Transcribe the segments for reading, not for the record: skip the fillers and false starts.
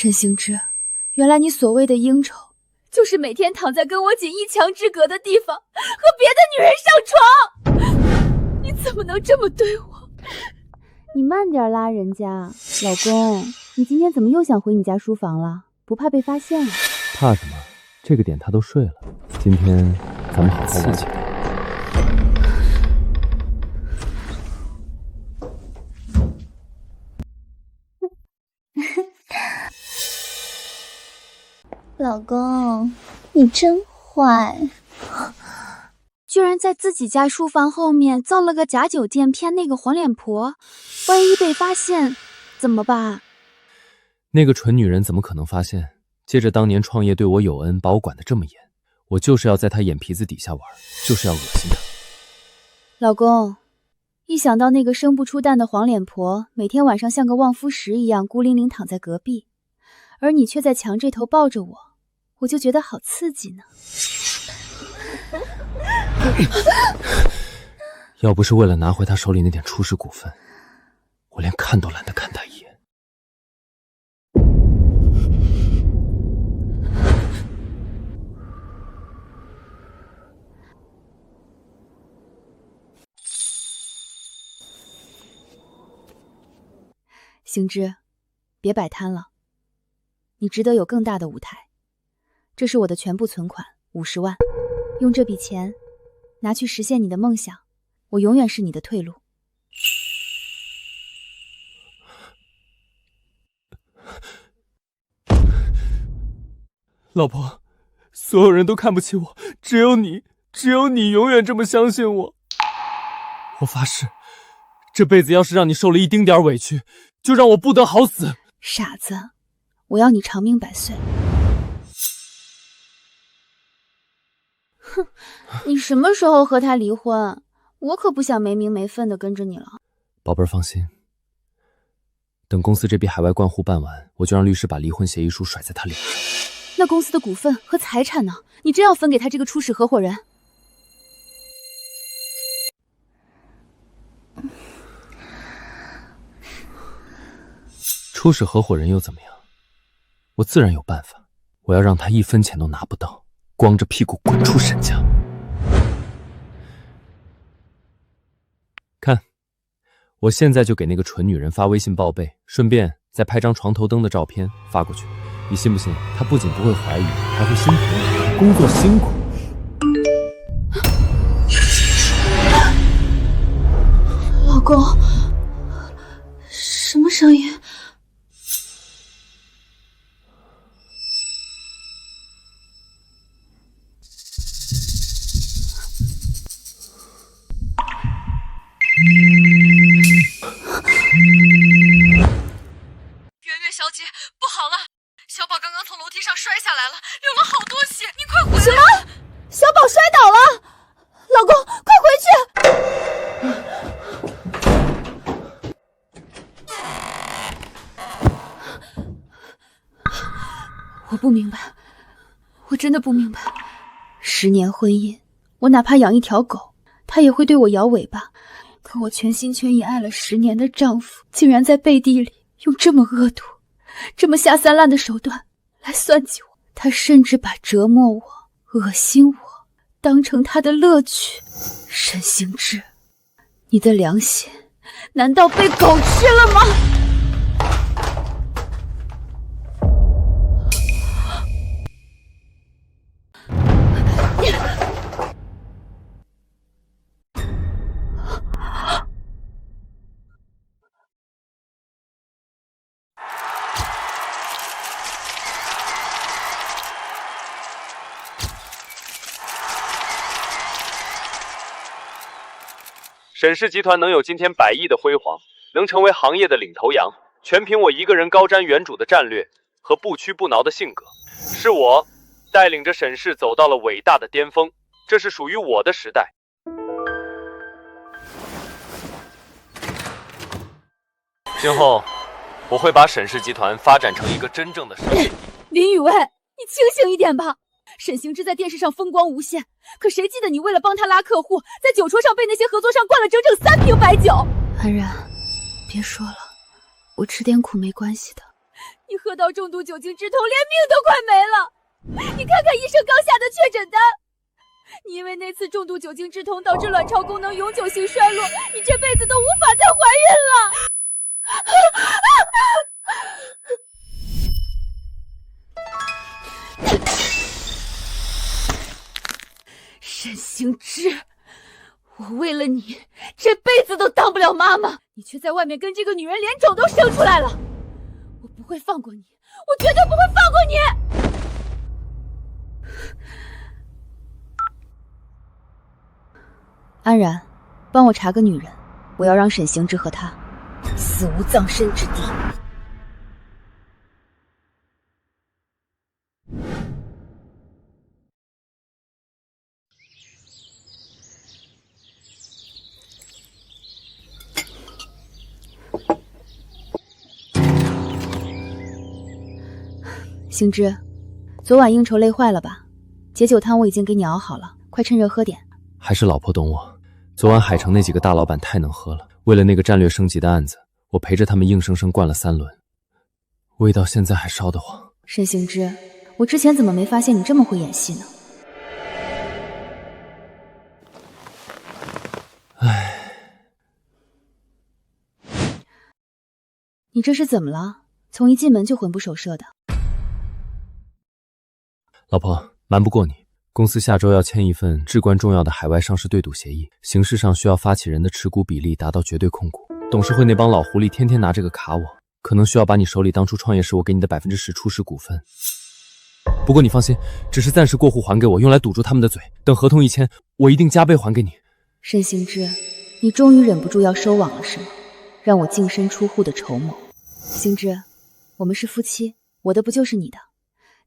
沈行之，原来你所谓的应酬，就是每天躺在跟我仅一墙之隔的地方，和别的女人上床。你怎么能这么对我？你慢点拉人家，老公，你今天怎么又想回你家书房了？不怕被发现啊？怕什么？这个点他都睡了，今天咱们好好玩。老公，你真坏，居然在自己家书房后面造了个假酒店骗那个黄脸婆，万一被发现怎么办？那个蠢女人怎么可能发现？接着当年创业对我有恩，把我管得这么严，我就是要在她眼皮子底下玩，就是要恶心她。老公，一想到那个生不出蛋的黄脸婆每天晚上像个望夫石一样孤零零躺在隔壁，而你却在墙这头抱着我就觉得好刺激呢。要不是为了拿回他手里那点初始股份，我连看都懒得看他一眼。行之，别摆摊了，你值得有更大的舞台。这是我的全部存款，50万，用这笔钱拿去实现你的梦想，我永远是你的退路。老婆，所有人都看不起我，只有你永远这么相信我。我发誓，这辈子要是让你受了一丁点委屈，就让我不得好死。傻子，我要你长命百岁。哼，你什么时候和他离婚？我可不想没名没分的跟着你了。宝贝儿放心，等公司这笔海外灌户办完，我就让律师把离婚协议书甩在他脸上。那公司的股份和财产呢？你真要分给他这个初始合伙人？初始合伙人又怎么样？我自然有办法，我要让他1分钱都拿不到，光着屁股滚出沈家。看，我现在就给那个蠢女人发微信报备，顺便再拍张床头灯的照片发过去。你信不信，她不仅不会怀疑，还会心疼你，工作辛苦。老公，什么声音？圆圆小姐，不好了！小宝刚刚从楼梯上摔下来了，流了好多血，你快回来！什么？小宝摔倒了？老公，快回去！我不明白，我真的不明白。10年婚姻，我哪怕养一条狗，它也会对我摇尾巴。可我全心全意爱了10年的丈夫，竟然在背地里用这么恶毒、这么下三滥的手段来算计我。他甚至把折磨我、恶心我当成他的乐趣。沈行之，你的良心难道被狗吃了吗？沈氏集团能有今天100亿的辉煌，能成为行业的领头羊，全凭我一个人高瞻远瞩的战略和不屈不挠的性格。是我带领着沈氏走到了伟大的巅峰，这是属于我的时代。今后，我会把沈氏集团发展成一个真正的实业。林雨薇，你清醒一点吧！沈行之在电视上风光无限，可谁记得你为了帮他拉客户，在酒桌上被那些合作商灌了整整3瓶白酒？安然，别说了，我吃点苦没关系的。你喝到重度酒精之痛，连命都快没了。你看看医生刚下的确诊单，你因为那次重度酒精之痛导致卵巢功能永久性衰落，你这辈子都无法再怀孕了。沈行之，我为了你这辈子都当不了妈妈，你却在外面跟这个女人连种都生出来了。我不会放过你，我绝对不会放过你。安然，帮我查个女人，我要让沈行之和她死无葬身之地。行之，昨晚应酬累坏了吧？解酒汤我已经给你熬好了，快趁热喝点。还是老婆懂我。昨晚海城那几个大老板太能喝了，为了那个战略升级的案子，我陪着他们硬生生灌了3轮，味道现在还烧得慌。沈行之，我之前怎么没发现你这么会演戏呢？唉，你这是怎么了？从一进门就魂不守舍的。老婆，瞒不过你，公司下周要签一份至关重要的海外上市对赌协议，形式上需要发起人的持股比例达到绝对控股。董事会那帮老狐狸天天拿这个卡我，可能需要把你手里当初创业时我给你的10%初始股份。不过你放心，只是暂时过户还给我，用来堵住他们的嘴。等合同一签，我一定加倍还给你。沈行之，你终于忍不住要收网了是吗？让我净身出户的筹谋。行之，我们是夫妻，我的不就是你的？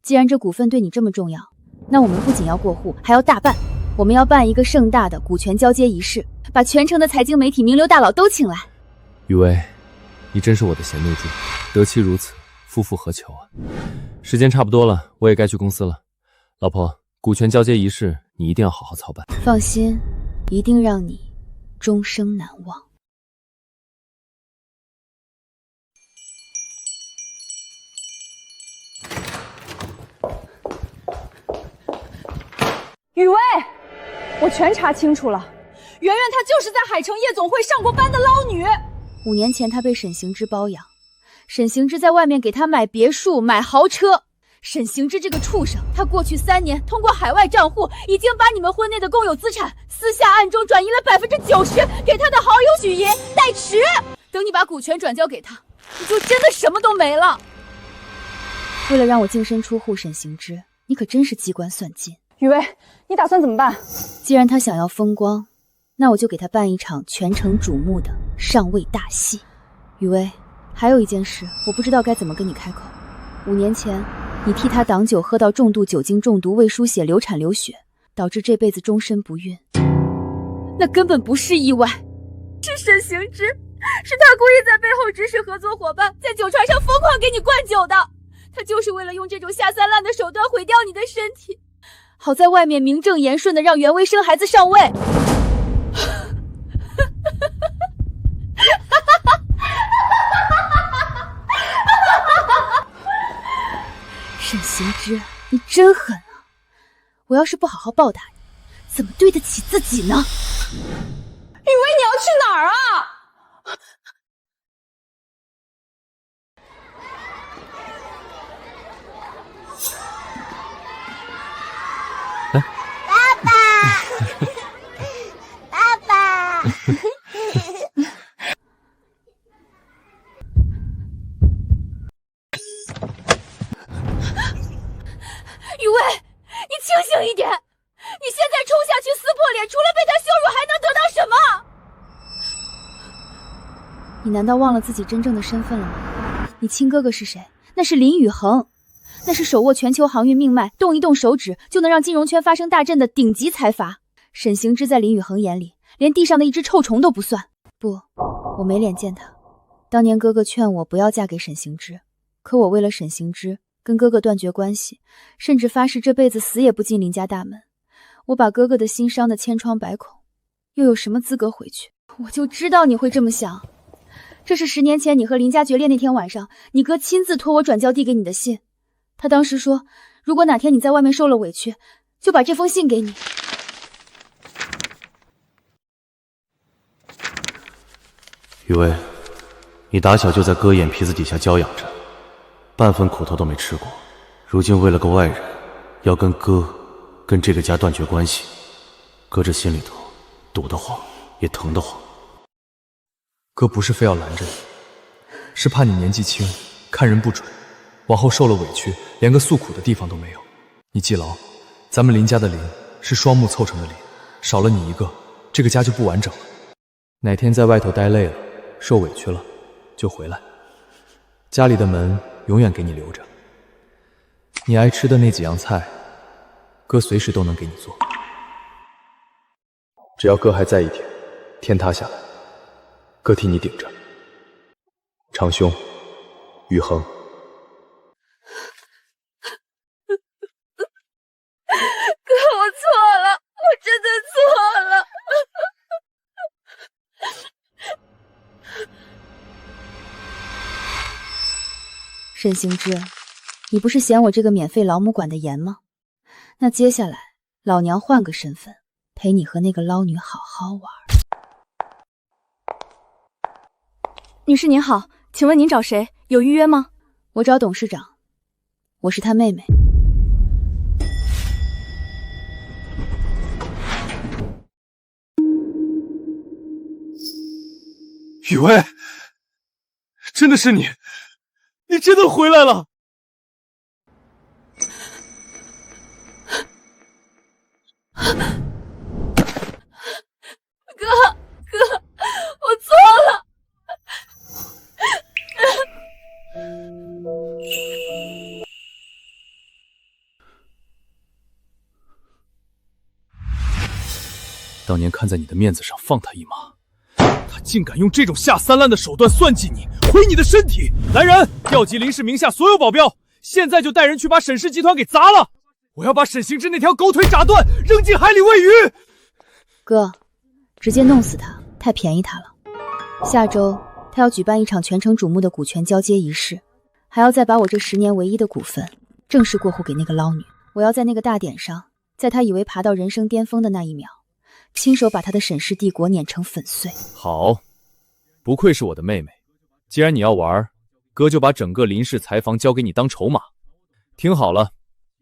既然这股份对你这么重要，那我们不仅要过户，还要大办。我们要办一个盛大的股权交接仪式，把全城的财经媒体名流大佬都请来。雨薇，你真是我的贤内助，得妻如此，夫复何求啊！时间差不多了，我也该去公司了。老婆，股权交接仪式你一定要好好操办。放心，一定让你终生难忘。雨薇，我全查清楚了，圆圆她就是在海城夜总会上过班的捞女。5年前她被沈行之包养，沈行之在外面给她买别墅买豪车。沈行之这个畜生，他过去3年通过海外账户已经把你们婚内的公有资产私下暗中转移了90%给他的好友许莹代持。等你把股权转交给他，你就真的什么都没了。为了让我净身出户，沈行之，你可真是机关算尽。雨薇，你打算怎么办？既然他想要风光，那我就给他办一场全城瞩目的上位大戏。雨薇，还有一件事，我不知道该怎么跟你开口。5年前，你替他挡酒喝到重度酒精中毒，胃输血流产流血，导致这辈子终身不孕。那根本不是意外，是沈行之，是他故意在背后指使合作伙伴，在酒船上疯狂给你灌酒的。他就是为了用这种下三滥的手段毁掉你的身体。好在外面名正言顺的让袁薇生孩子上位。沈行之，你真狠啊！我要是不好好报答你，怎么对得起自己呢？雨薇，你要去哪儿啊？爸爸雨薇，你清醒一点！你现在冲下去撕破脸，除了被他羞辱，还能得到什么？你难道忘了自己真正的身份了吗？你亲哥哥是谁？那是林宇恒，那是手握全球航运命脉，动一动手指就能让金融圈发生大震的顶级财阀。沈行之在林宇恒眼里，连地上的一只臭虫都不算。不，我没脸见他。当年哥哥劝我不要嫁给沈行之，可我为了沈行之跟哥哥断绝关系，甚至发誓这辈子死也不进林家大门。我把哥哥的心伤得千疮百孔，又有什么资格回去？我就知道你会这么想。这是10年前你和林家决裂那天晚上，你哥亲自托我转交递给你的信。他当时说，如果哪天你在外面受了委屈，就把这封信给你。雨薇，你打小就在哥眼皮子底下娇养着，半分苦头都没吃过，如今为了个外人，要跟哥、跟这个家断绝关系，哥这心里头堵得慌，也疼得慌。哥不是非要拦着你，是怕你年纪轻，看人不准，往后受了委屈，连个诉苦的地方都没有。你记牢，咱们林家的林是双木凑成的林，少了你一个，这个家就不完整了。哪天在外头待累了，受委屈了，就回来。家里的门永远给你留着，你爱吃的那几样菜，哥随时都能给你做。只要哥还在一天，天塌下来，哥替你顶着。长兄，宇恒。哥，我错了，我真的错了。沈行之，你不是嫌我这个免费老母管得严吗？那接下来，老娘换个身份，陪你和那个捞女好好玩。女士您好，请问您找谁？有预约吗？我找董事长，我是他妹妹。雨薇，真的是你，你真的回来了！哥，我错了。当年看在你的面子上放他一马，他竟敢用这种下三滥的手段算计你，毁你的身体！来人，调集林氏名下所有保镖，现在就带人去把沈氏集团给砸了！我要把沈行之那条狗腿炸断，扔进海里喂鱼！哥，直接弄死他，太便宜他了。下周他要举办一场全城瞩目的股权交接仪式，还要再把我这10年唯一的股份正式过户给那个捞女。我要在那个大典上，在他以为爬到人生巅峰的那一秒，亲手把他的沈氏帝国碾成粉碎。好，不愧是我的妹妹。既然你要玩，哥就把整个林氏财房交给你当筹码。听好了，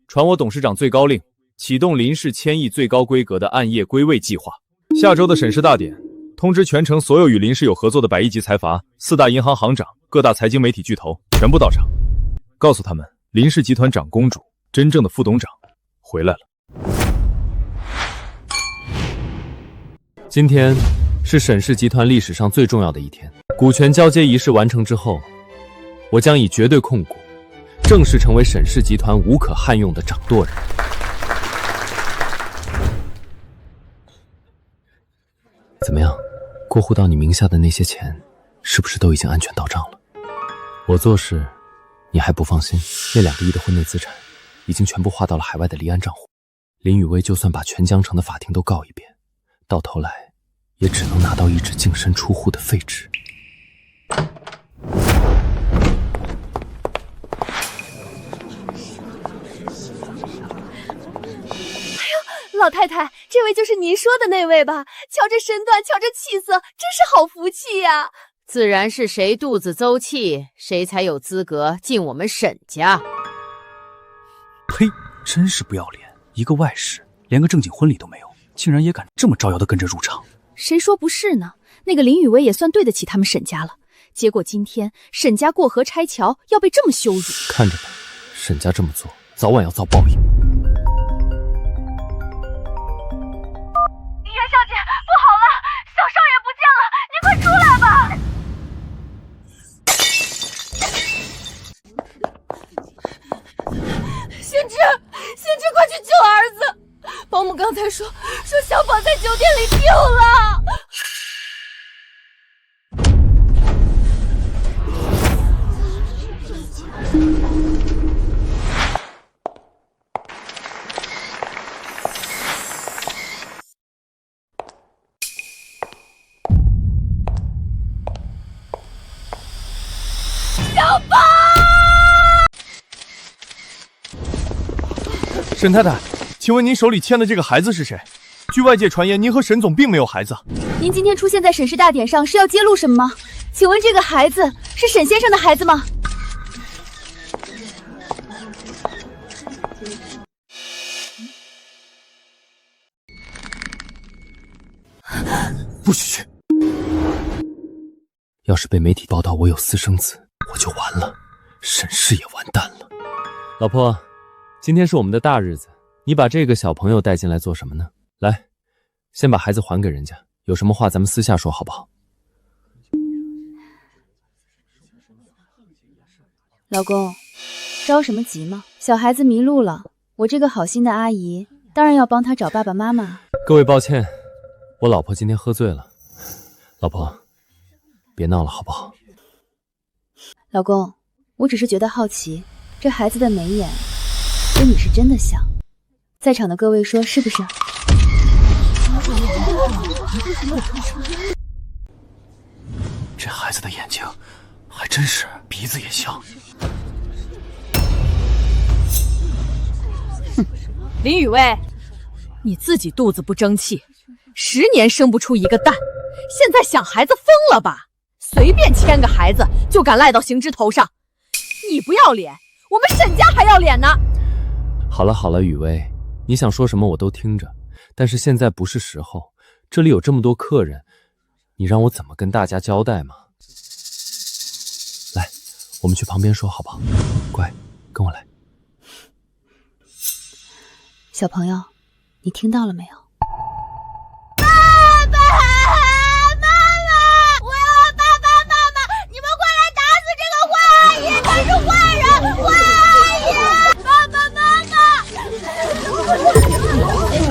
传我董事长最高令，启动林氏1000亿最高规格的暗夜归位计划。下周的沈氏大典，通知全城所有与林氏有合作的100亿级财阀、4大银行行长、各大财经媒体巨头全部到场，告诉他们，林氏集团长公主真正的副董事长回来了。今天是沈氏集团历史上最重要的一天，股权交接仪式完成之后，我将以绝对控股，正式成为沈氏集团无可撼用的掌舵人。怎么样，过户到你名下的那些钱，是不是都已经安全到账了？我做事，你还不放心？那2个亿的婚内资产，已经全部划到了海外的离岸账户。林雨薇就算把全江城的法庭都告一遍，到头来也只能拿到一纸净身出户的废纸。老太太，这位就是您说的那位吧？瞧这身段，瞧这气色，真是好福气呀！自然是谁肚子邹气，谁才有资格进我们沈家。呸！真是不要脸！一个外室，连个正经婚礼都没有，竟然也敢这么招摇的跟着入场。谁说不是呢？那个林雨薇也算对得起他们沈家了。结果今天沈家过河拆桥，要被这么羞辱。看着吧，沈家这么做，早晚要遭报应。袁小姐，不好了，小少爷不见了，你快出来吧！贤侄，快去救儿子！保姆刚才说小宝在酒店里丢了。沈太太，请问您手里牵的这个孩子是谁？据外界传言，您和沈总并没有孩子。您今天出现在审视大典上是要揭露什么吗？请问这个孩子是沈先生的孩子吗？不许去！要是被媒体报道我有私生子，我就完了，沈氏也完蛋了。老婆，今天是我们的大日子，你把这个小朋友带进来做什么呢？来，先把孩子还给人家，有什么话咱们私下说好不好？老公，着什么急吗？小孩子迷路了，我这个好心的阿姨当然要帮他找爸爸妈妈。各位抱歉，我老婆今天喝醉了。老婆，别闹了好不好？老公，我只是觉得好奇，这孩子的眉眼跟你是真的像，在场的各位说是不是？这孩子的眼睛还真是，鼻子也像。哼，林雨薇，你自己肚子不争气，10年生不出一个蛋，现在想孩子疯了吧？随便牵个孩子就敢赖到行之头上，你不要脸，我们沈家还要脸呢。好了好了，雨薇，你想说什么我都听着，但是现在不是时候，这里有这么多客人，你让我怎么跟大家交代嘛？来，我们去旁边说好不好？乖，跟我来。小朋友，你听到了没有？爸爸妈妈，我要爸爸妈妈，你们快来打死这个坏阿姨，她是坏人，坏阿姨！爸爸妈妈，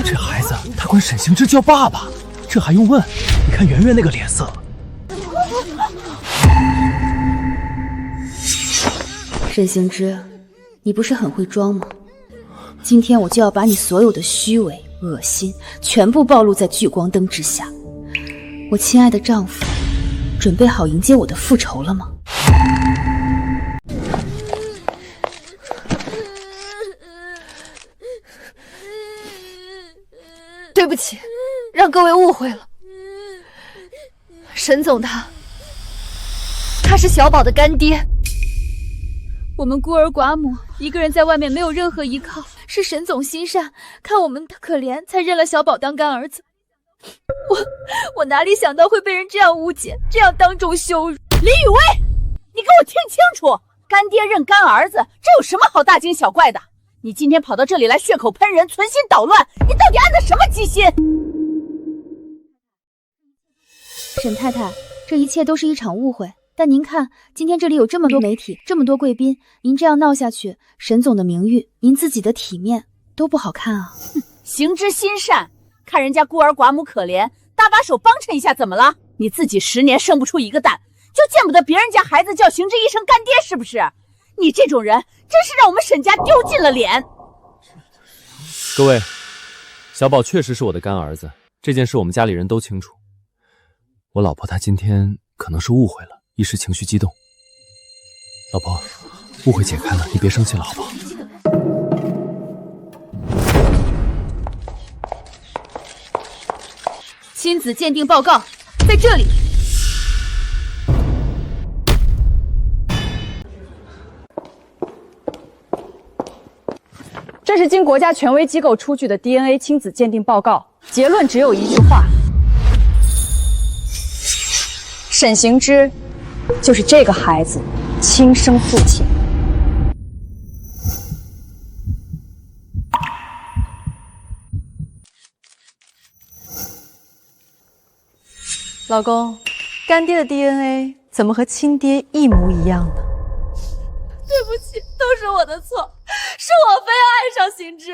这孩子他管沈行之叫爸爸，这还用问？你看圆圆那个脸色。沈行之，你不是很会装吗？今天我就要把你所有的虚伪、恶心全部暴露在聚光灯之下。我亲爱的丈夫，准备好迎接我的复仇了吗？对不起，让各位误会了。沈总他是小宝的干爹。我们孤儿寡母，一个人在外面没有任何依靠，是沈总心善，看我们的可怜，才认了小宝当干儿子。我哪里想到会被人这样误解，这样当众羞辱。林雨薇，你给我听清楚，干爹认干儿子，这有什么好大惊小怪的？你今天跑到这里来血口喷人，存心捣乱，你到底安的什么鸡心？沈太太，这一切都是一场误会。但您看，今天这里有这么多媒体，这么多贵宾，您这样闹下去，沈总的名誉，您自己的体面都不好看啊。行之心善，看人家孤儿寡母可怜，搭把手帮衬一下怎么了？你自己10年生不出一个蛋，就见不得别人家孩子叫行之一声干爹是不是？你这种人真是让我们沈家丢尽了脸。各位，小宝确实是我的干儿子，这件事我们家里人都清楚。我老婆她今天可能是误会了，一时情绪激动。老婆，误会解开了，你别生气了好不好？亲子鉴定报告在这里。这是经国家权威机构出具的 DNA 亲子鉴定报告，结论只有一句话：沈行之就是这个孩子亲生父亲。老公，干爹的 DNA 怎么和亲爹一模一样呢？对不起，都是我的错，是我非要爱上行之。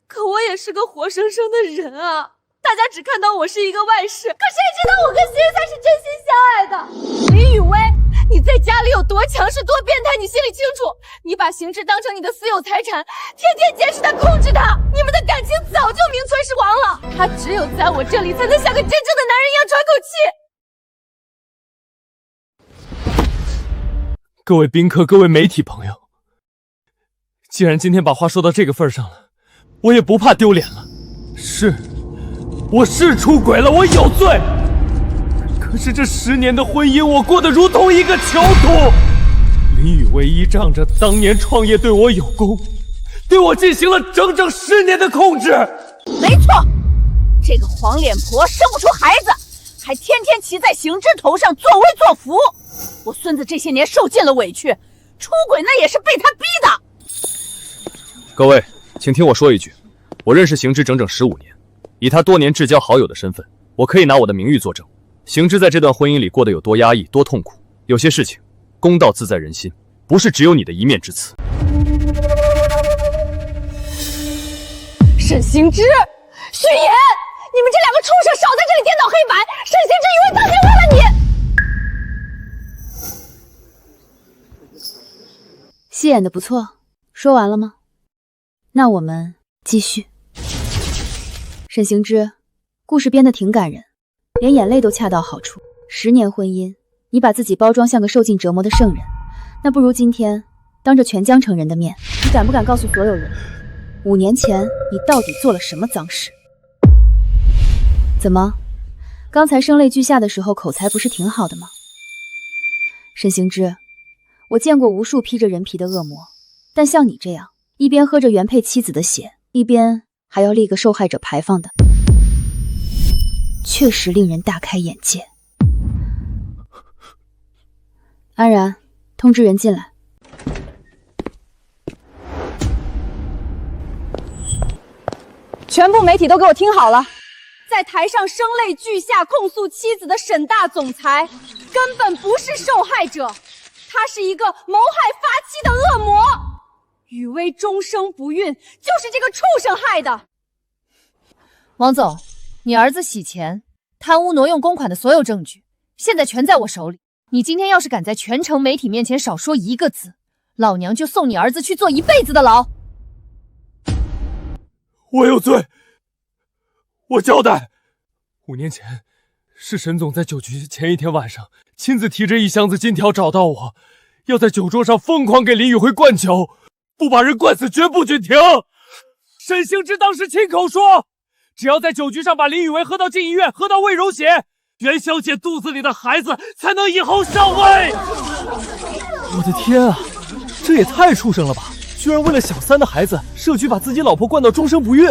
可我也是个活生生的人啊！大家只看到我是一个外室，可谁知道我跟行之才是真心相爱的？林雨薇，你在家里有多强势、多变态，你心里清楚。你把行之当成你的私有财产，天天监视他、控制他，你们的感情早就名存实亡了。他只有在我这里，才能像个真正的男人一样喘口气。各位宾客，各位媒体朋友，既然今天把话说到这个份上了，我也不怕丢脸了。是，我是出轨了，我有罪。可是这10年的婚姻，我过得如同一个囚徒。林雨薇依仗着当年创业对我有功，对我进行了整整10年的控制。没错，这个黄脸婆生不出孩子，还天天骑在行之头上作威作福。我孙子这些年受尽了委屈，出轨那也是被他逼的。各位，请听我说一句，我认识行之整整15年，以他多年至交好友的身份，我可以拿我的名誉作证，行之在这段婚姻里过得有多压抑，多痛苦。有些事情，公道自在人心，不是只有你的一面之词。沈行之、许言，你们这2个畜生少在这里颠倒黑白！沈行之以为当年为了你。戏演的不错，说完了吗？那我们继续。沈行之，故事编得挺感人，连眼泪都恰到好处。10年婚姻，你把自己包装像个受尽折磨的圣人，那不如今天当着全江城人的面，你敢不敢告诉所有人，5年前你到底做了什么脏事？怎么，刚才声泪俱下的时候口才不是挺好的吗？沈行之，我见过无数披着人皮的恶魔，但像你这样一边喝着原配妻子的血，一边还要立个受害者牌坊的，确实令人大开眼界。安然，通知人进来。全部媒体都给我听好了，在台上声泪俱下控诉妻子的沈大总裁，根本不是受害者，他是一个谋害发妻的恶魔。雨薇终生不孕，就是这个畜生害的。王总，你儿子洗钱、贪污挪用公款的所有证据，现在全在我手里。你今天要是敢在全城媒体面前少说一个字，老娘就送你儿子去坐1辈子的牢。我有罪，我交代。5年前，是沈总在酒局前一天晚上亲自提着1箱子金条找到我，要在酒桌上疯狂给林雨辉灌酒，不把人灌死绝不许停。沈行之当时亲口说，只要在酒局上把林雨薇喝到进医院，喝到胃溶血，袁小姐肚子里的孩子才能以后上位。我的天啊，这也太畜生了吧！居然为了小3的孩子，设局把自己老婆灌到终生不孕，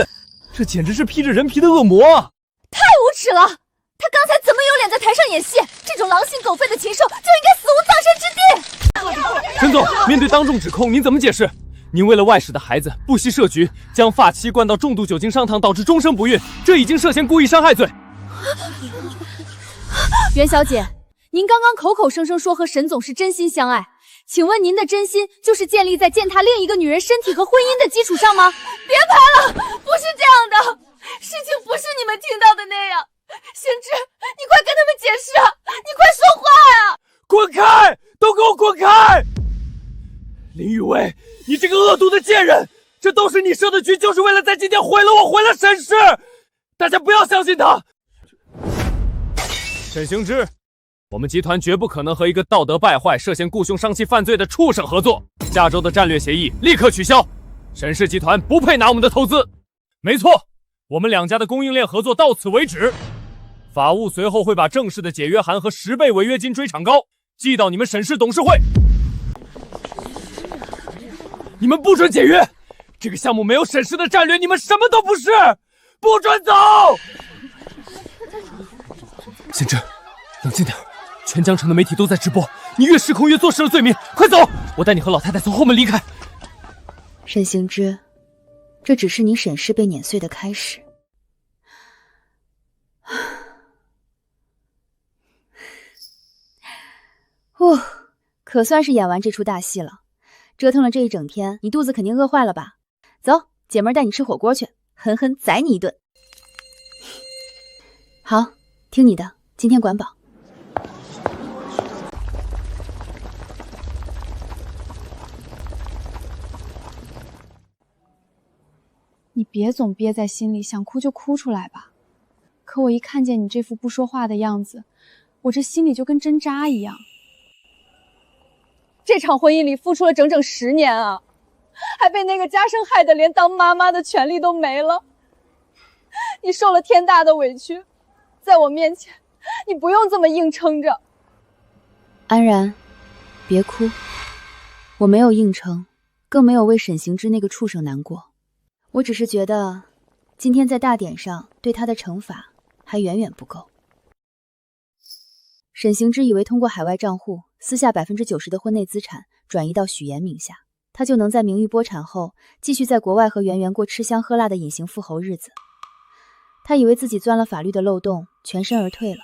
这简直是披着人皮的恶魔啊！太无耻了！他刚才怎么有脸在台上演戏？这种狼心狗肺的禽兽就应该死无葬身之地！沈总，面对当众指控，您怎么解释？您为了外室的孩子不惜设局，将发妻灌到重度酒精上烫，导致终生不孕，这已经涉嫌故意伤害罪。袁小姐，您刚刚口口声声说和沈总是真心相爱，请问您的真心就是建立在践踏另一个女人身体和婚姻的基础上吗？别拍了，不是这样的，事情不是你们听到的那样。行之，你快跟他们解释啊！你快说话啊！滚开！都给我滚开！林雨薇，你这个恶毒的贱人，这都是你设的局，就是为了在今天毁了我，毁了沈氏。大家不要相信他。沈行之，我们集团绝不可能和一个道德败坏、涉嫌雇凶伤妻犯罪的畜生合作。下周的战略协议立刻取消，沈氏集团不配拿我们的投资。没错，我们2家的供应链合作到此为止。法务随后会把正式的解约函和10倍违约金追偿高寄到你们沈氏董事会。你们不准解约，这个项目没有沈氏的战略，你们什么都不是，不准走。行之，冷静点，全江城的媒体都在直播，你越失控越坐实了罪名，快走！我带你和老太太从后门离开。沈行之，这只是你沈氏被碾碎的开始。可算是演完这出大戏了。折腾了这一整天，你肚子肯定饿坏了吧？走，姐妹带你吃火锅去，狠狠宰你一顿。好，听你的，今天管饱。你别总憋在心里，想哭就哭出来吧。可我一看见你这副不说话的样子，我这心里就跟针扎一样。这场婚姻里付出了整整10年啊！还被那个家生害得连当妈妈的权利都没了。你受了天大的委屈，在我面前，你不用这么硬撑着。安然，别哭，我没有硬撑，更没有为沈行之那个畜生难过。我只是觉得，今天在大典上对他的惩罚还远远不够。沈行之以为通过海外账户私下90%的婚内资产转移到许岩名下，他就能在名誉剥产后继续在国外和圆圆过吃香喝辣的隐形富豪日子。他以为自己钻了法律的漏洞，全身而退了。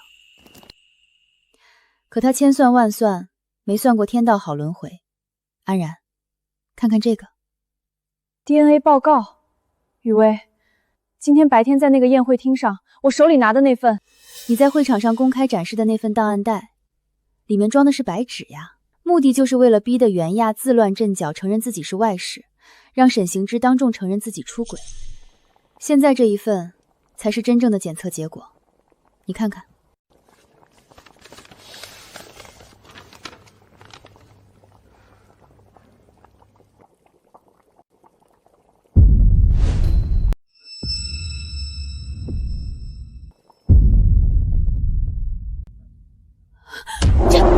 可他千算万算，没算过天道好轮回。安然，看看这个 DNA 报告。雨薇，今天白天在那个宴会厅上，我手里拿的那份，你在会场上公开展示的那份档案袋，里面装的是白纸呀，目的就是为了逼得袁亚自乱阵脚，承认自己是外室，让沈行之当众承认自己出轨。现在这一份才是真正的检测结果，你看看。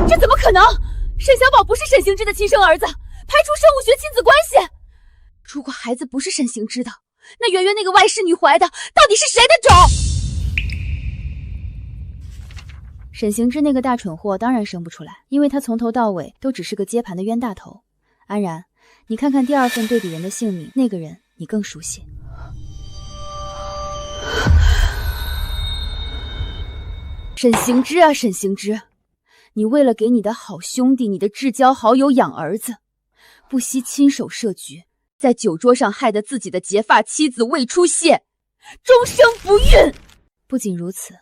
这怎么可能？沈小宝不是沈行之的亲生儿子，排除生物学亲子关系。如果孩子不是沈行之的，那圆圆那个外室女怀的到底是谁的种？沈行之那个大蠢货当然生不出来，因为他从头到尾都只是个接盘的冤大头。安然，你看看第二份对比人的姓名，那个人你更熟悉。沈行之啊，沈行之，你为了给你的好兄弟、你的至交好友养儿子，不惜亲手设局，在酒桌上害得自己的结发妻子胃出血，终生不孕。不仅如此，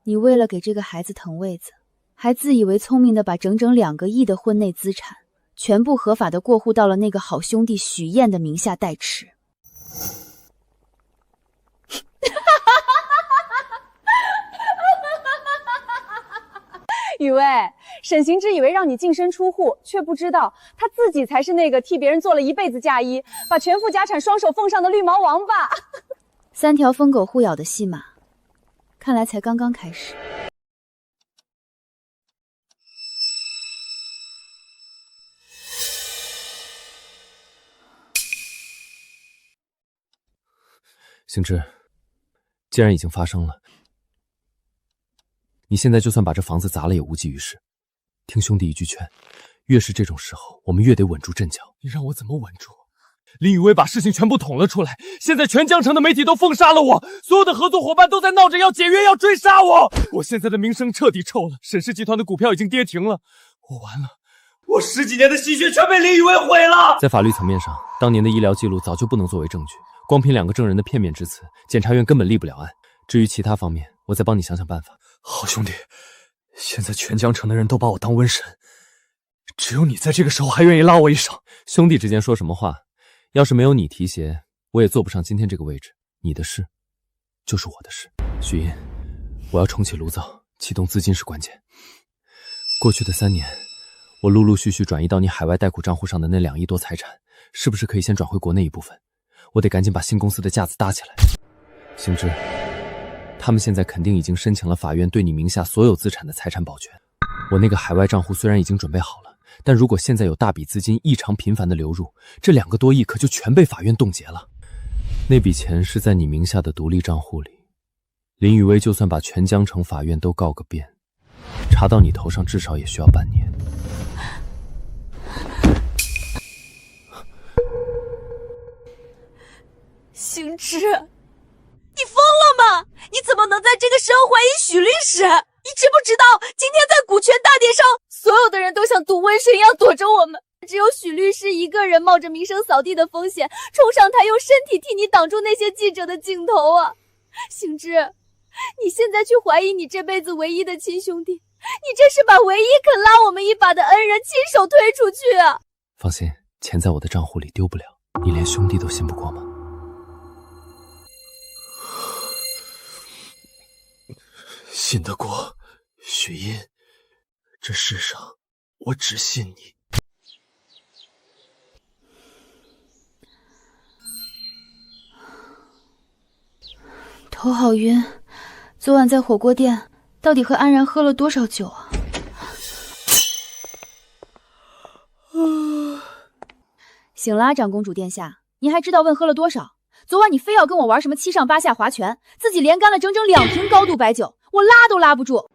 你为了给这个孩子腾位子，还自以为聪明的把整整2个亿的婚内资产全部合法的过户到了那个好兄弟许燕的名下代持。雨薇，沈行之以为让你净身出户，却不知道他自己才是那个替别人做了一辈子嫁衣，把全副家产双手奉上的绿毛王八。3条疯狗互咬的戏码，看来才刚刚开始。行之，既然已经发生了，你现在就算把这房子砸了也无济于事。听兄弟一句劝，越是这种时候，我们越得稳住阵脚。你让我怎么稳住？林雨薇把事情全部捅了出来，现在全江城的媒体都封杀了我，所有的合作伙伴都在闹着要解约，要追杀我。我现在的名声彻底臭了，沈氏集团的股票已经跌停了，我完了，我10几年的心血全被林雨薇毁了。在法律层面上，当年的医疗记录早就不能作为证据，光凭2个证人的片面之词，检察院根本立不了案。至于其他方面，我再帮你想想办法。好兄弟，现在全江城的人都把我当瘟神，只有你在这个时候还愿意拉我一手。兄弟之间说什么话？要是没有你提携，我也坐不上今天这个位置。你的事就是我的事。许茵，我要重启炉灶，启动资金是关键。过去的3年，我陆陆续续转移到你海外贷款账户上的那2亿多财产，是不是可以先转回国内一部分？我得赶紧把新公司的架子搭起来。行之，他们现在肯定已经申请了法院对你名下所有资产的财产保全。我那个海外账户虽然已经准备好了，但如果现在有大笔资金异常频繁的流入，这2个多亿可就全被法院冻结了。那笔钱是在你名下的独立账户里，林雨薇就算把全江城法院都告个遍，查到你头上至少也需要半年。行之，你疯了吗？你怎么能在这个时候怀疑许律师？你知不知道今天在股权大典上，所有的人都像毒瘟神一样躲着我们，只有许律师一个人冒着名声扫地的风险冲上台，用身体替你挡住那些记者的镜头啊！行之，你现在去怀疑你这辈子唯一的亲兄弟，你这是把唯一肯拉我们一把的恩人亲手推出去啊！放心，钱在我的账户里丢不了，你连兄弟都信不过吗？信得过，许茵，这世上我只信你。头好晕，昨晚在火锅店到底和安然喝了多少酒啊？醒了啊，长公主殿下，你还知道问喝了多少？昨晚你非要跟我玩什么7上8下划拳，自己连干了整整2瓶高度白酒，我拉都拉不住。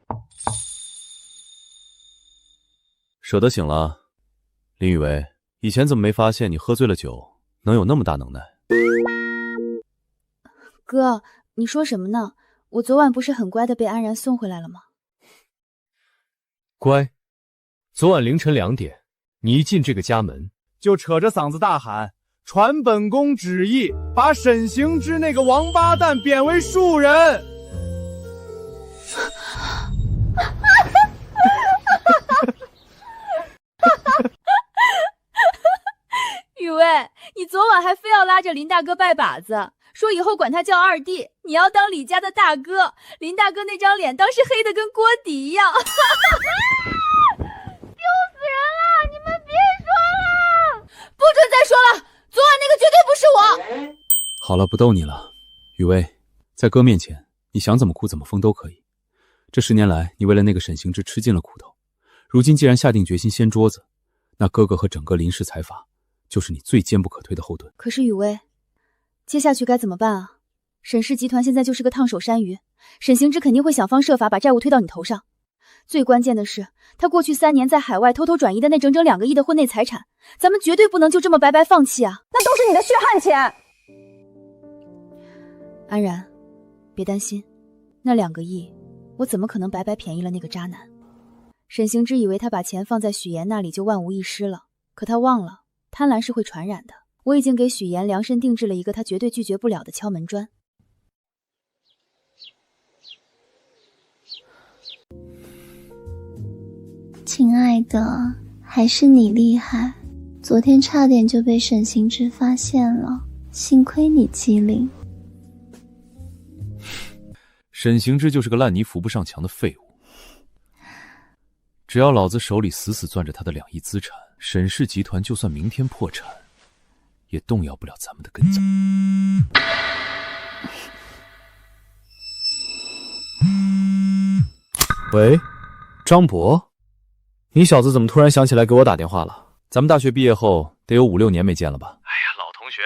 舍得醒了，林雨薇，以前怎么没发现你喝醉了酒能有那么大能耐？哥，你说什么呢？我昨晚不是很乖的被安然送回来了吗？乖，昨晚凌晨2点，你一进这个家门就扯着嗓子大喊：“传本宫旨意，把沈行之那个王八蛋贬为庶人！”雨薇，你昨晚还非要拉着林大哥拜把子，说以后管他叫二弟，你要当李家的大哥。林大哥那张脸当时黑得跟锅底一样。丢死人了！你们别说了，不准再说了，昨晚那个绝对不是我。好了，不逗你了。雨薇，在哥面前，你想怎么哭怎么疯都可以。这10年来，你为了那个沈行之吃尽了苦头，如今既然下定决心掀桌子，那哥哥和整个林氏财阀就是你最坚不可推的后盾。可是雨薇，接下去该怎么办啊？沈氏集团现在就是个烫手山芋，沈行之肯定会想方设法把债务推到你头上。最关键的是，他过去3年在海外偷偷转移的那整整2个亿的婚内财产，咱们绝对不能就这么白白放弃啊！那都是你的血汗钱。安然，别担心，那2个亿，我怎么可能白白便宜了那个渣男？沈行之以为他把钱放在许岩那里就万无一失了，可他忘了，贪婪是会传染的。我已经给许岩量身定制了一个他绝对拒绝不了的敲门砖。亲爱的，还是你厉害，昨天差点就被沈行之发现了，幸亏你机灵。沈行之就是个烂泥扶不上墙的废物，只要老子手里死死攥着他的2亿资产，沈氏集团就算明天破产，也动摇不了咱们的根基。喂，张博，你小子怎么突然想起来给我打电话了？咱们大学毕业后得有5、6年没见了吧？哎呀，老同学，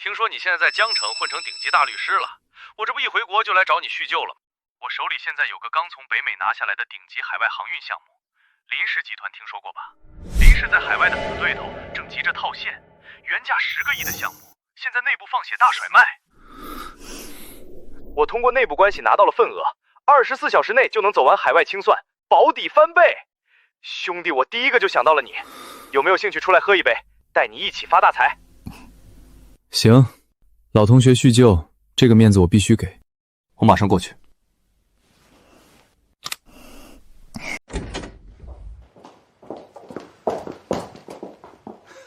听说你现在在江城混成顶级大律师了，我这不一回国就来找你叙旧了。我手里现在有个刚从北美拿下来的顶级海外航运项目，林氏集团听说过吧？林氏在海外的死对头正急着套现，原价10个亿的项目，现在内部放血大甩卖。我通过内部关系拿到了份额，24小时内就能走完海外清算，保底翻倍。兄弟，我第一个就想到了你，有没有兴趣出来喝一杯，带你一起发大财？行，老同学叙旧，这个面子我必须给，我马上过去。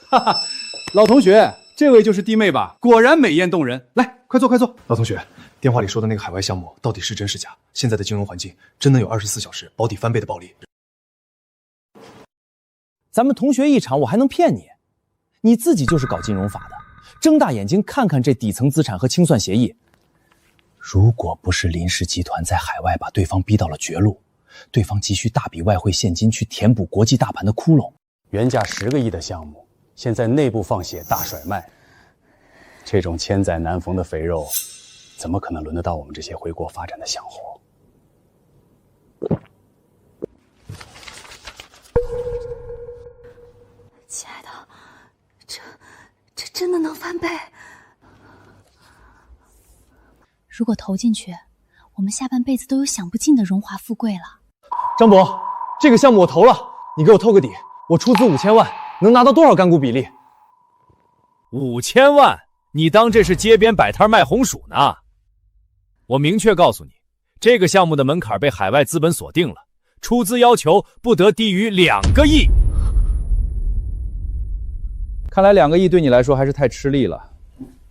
哈哈，老同学，这位就是弟妹吧？果然美艳动人。来，快坐快坐。老同学，电话里说的那个海外项目到底是真是假？现在的金融环境真能有24小时保底翻倍的暴利？咱们同学一场，我还能骗你？你自己就是搞金融法的，睁大眼睛看看这底层资产和清算协议。如果不是林氏集团在海外把对方逼到了绝路，对方急需大笔外汇现金去填补国际大盘的窟窿，原价10个亿的项目，现在内部放血大甩卖，这种千载难逢的肥肉，怎么可能轮得到我们这些回国发展的香火？亲爱的，这真的能翻倍？如果投进去，我们下半辈子都有享不尽的荣华富贵了。张博，这个项目我投了，你给我透个底，我出资5000万，能拿到多少干股比例？5000万？你当这是街边摆摊卖红薯呢？我明确告诉你，这个项目的门槛被海外资本锁定了，出资要求不得低于2个亿。看来2个亿对你来说还是太吃力了。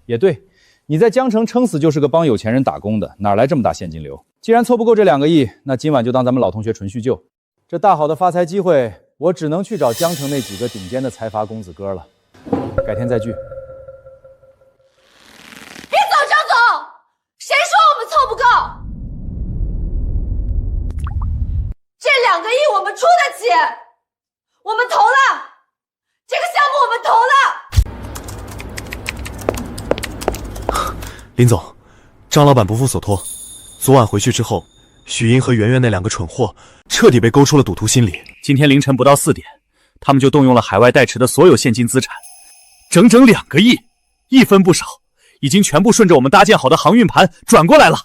也对，你在江城撑死就是个帮有钱人打工的，哪来这么大现金流？既然凑不够这2个亿，那今晚就当咱们老同学纯叙旧。这大好的发财机会，我只能去找江城那几个顶尖的财阀公子哥了。改天再聚。别走，张总！谁说我们凑不我们投了，这个项目我们投了。林总，张老板不负所托，昨晚回去之后，许英和圆圆那两个蠢货彻底被勾出了赌徒心理。今天凌晨不到4点，他们就动用了海外代持的所有现金资产，整整2个亿，1分不少，已经全部顺着我们搭建好的航运盘转过来了。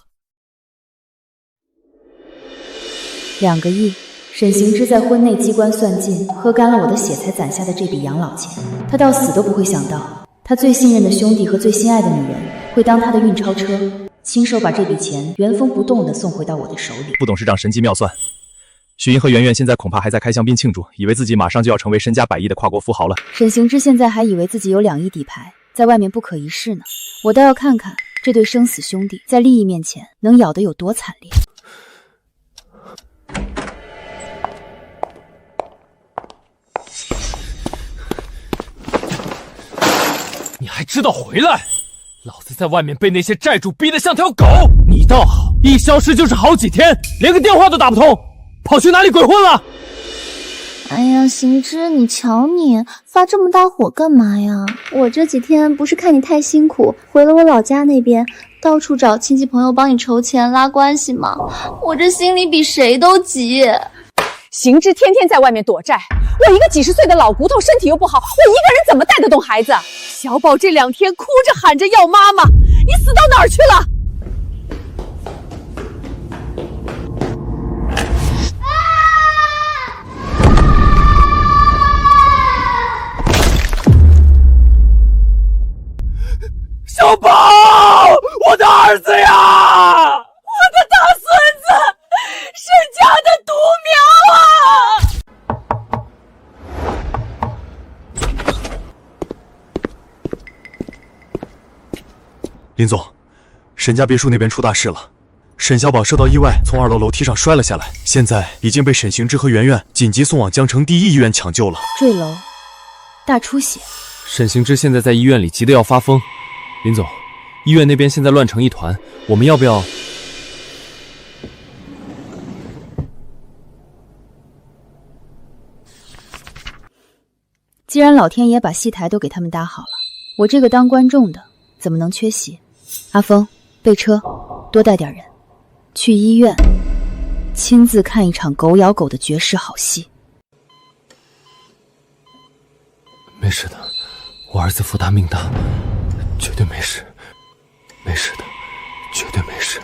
2个亿，沈行之在婚内机关算尽，喝干了我的血才攒下的这笔养老钱，他到死都不会想到，他最信任的兄弟和最心爱的女人会当他的运钞车，亲手把这笔钱原封不动地送回到我的手里。副董事长神机妙算，许英和圆圆现在恐怕还在开香槟庆祝，以为自己马上就要成为身家100亿的跨国富豪了。沈行之现在还以为自己有2亿底牌，在外面不可一世呢。我倒要看看这对生死兄弟在利益面前能咬得有多惨烈。你还知道回来？老子在外面被那些债主逼得像条狗，你倒好，一消失就是好几天，连个电话都打不通，跑去哪里鬼混了？哎呀，行之，你瞧你发这么大火干嘛呀？我这几天不是看你太辛苦，回了我老家那边，到处找亲戚朋友帮你筹钱拉关系嘛，我这心里比谁都急。行之天天在外面躲债，我一个几十岁的老骨头，身体又不好，我一个人怎么带得动孩子？小宝这2天哭着喊着要妈妈，你死到哪儿去了？小宝，我的儿子呀，我的大孙子，沈家的独苗啊！林总，沈家别墅那边出大事了，沈小宝受到意外，从2楼楼梯上摔了下来，现在已经被沈行之和圆圆紧急送往江城第一医院抢救了。坠楼，大出血。沈行之现在在医院里急得要发疯。林总，医院那边现在乱成一团，我们要不要？既然老天爷把戏台都给他们搭好了，我这个当观众的怎么能缺席？阿峰，备车，多带点人，去医院亲自看一场狗咬狗的绝世好戏。没事的，我儿子福大命大，绝对没事，没事的，绝对没事。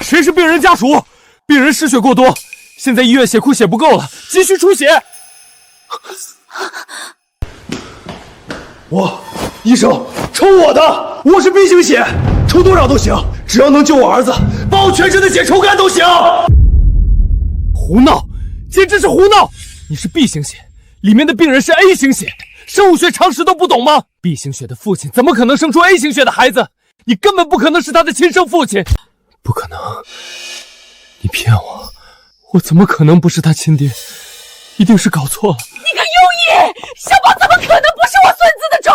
谁是病人家属？病人失血过多，现在医院血库血不够了，急需出血。医生，抽我的，我是 B 型血，抽多少都行，只要能救我儿子，把我全身的血抽干都行。胡闹，简直是胡闹！你是 B 型血，里面的病人是 A 型血，生物学常识都不懂吗 ？B 型血的父亲怎么可能生出 A 型血的孩子？你根本不可能是他的亲生父亲，不可能！你骗我，我怎么可能不是他亲爹？一定是搞错了。你个庸医，小宝怎么可能不是我孙子的种？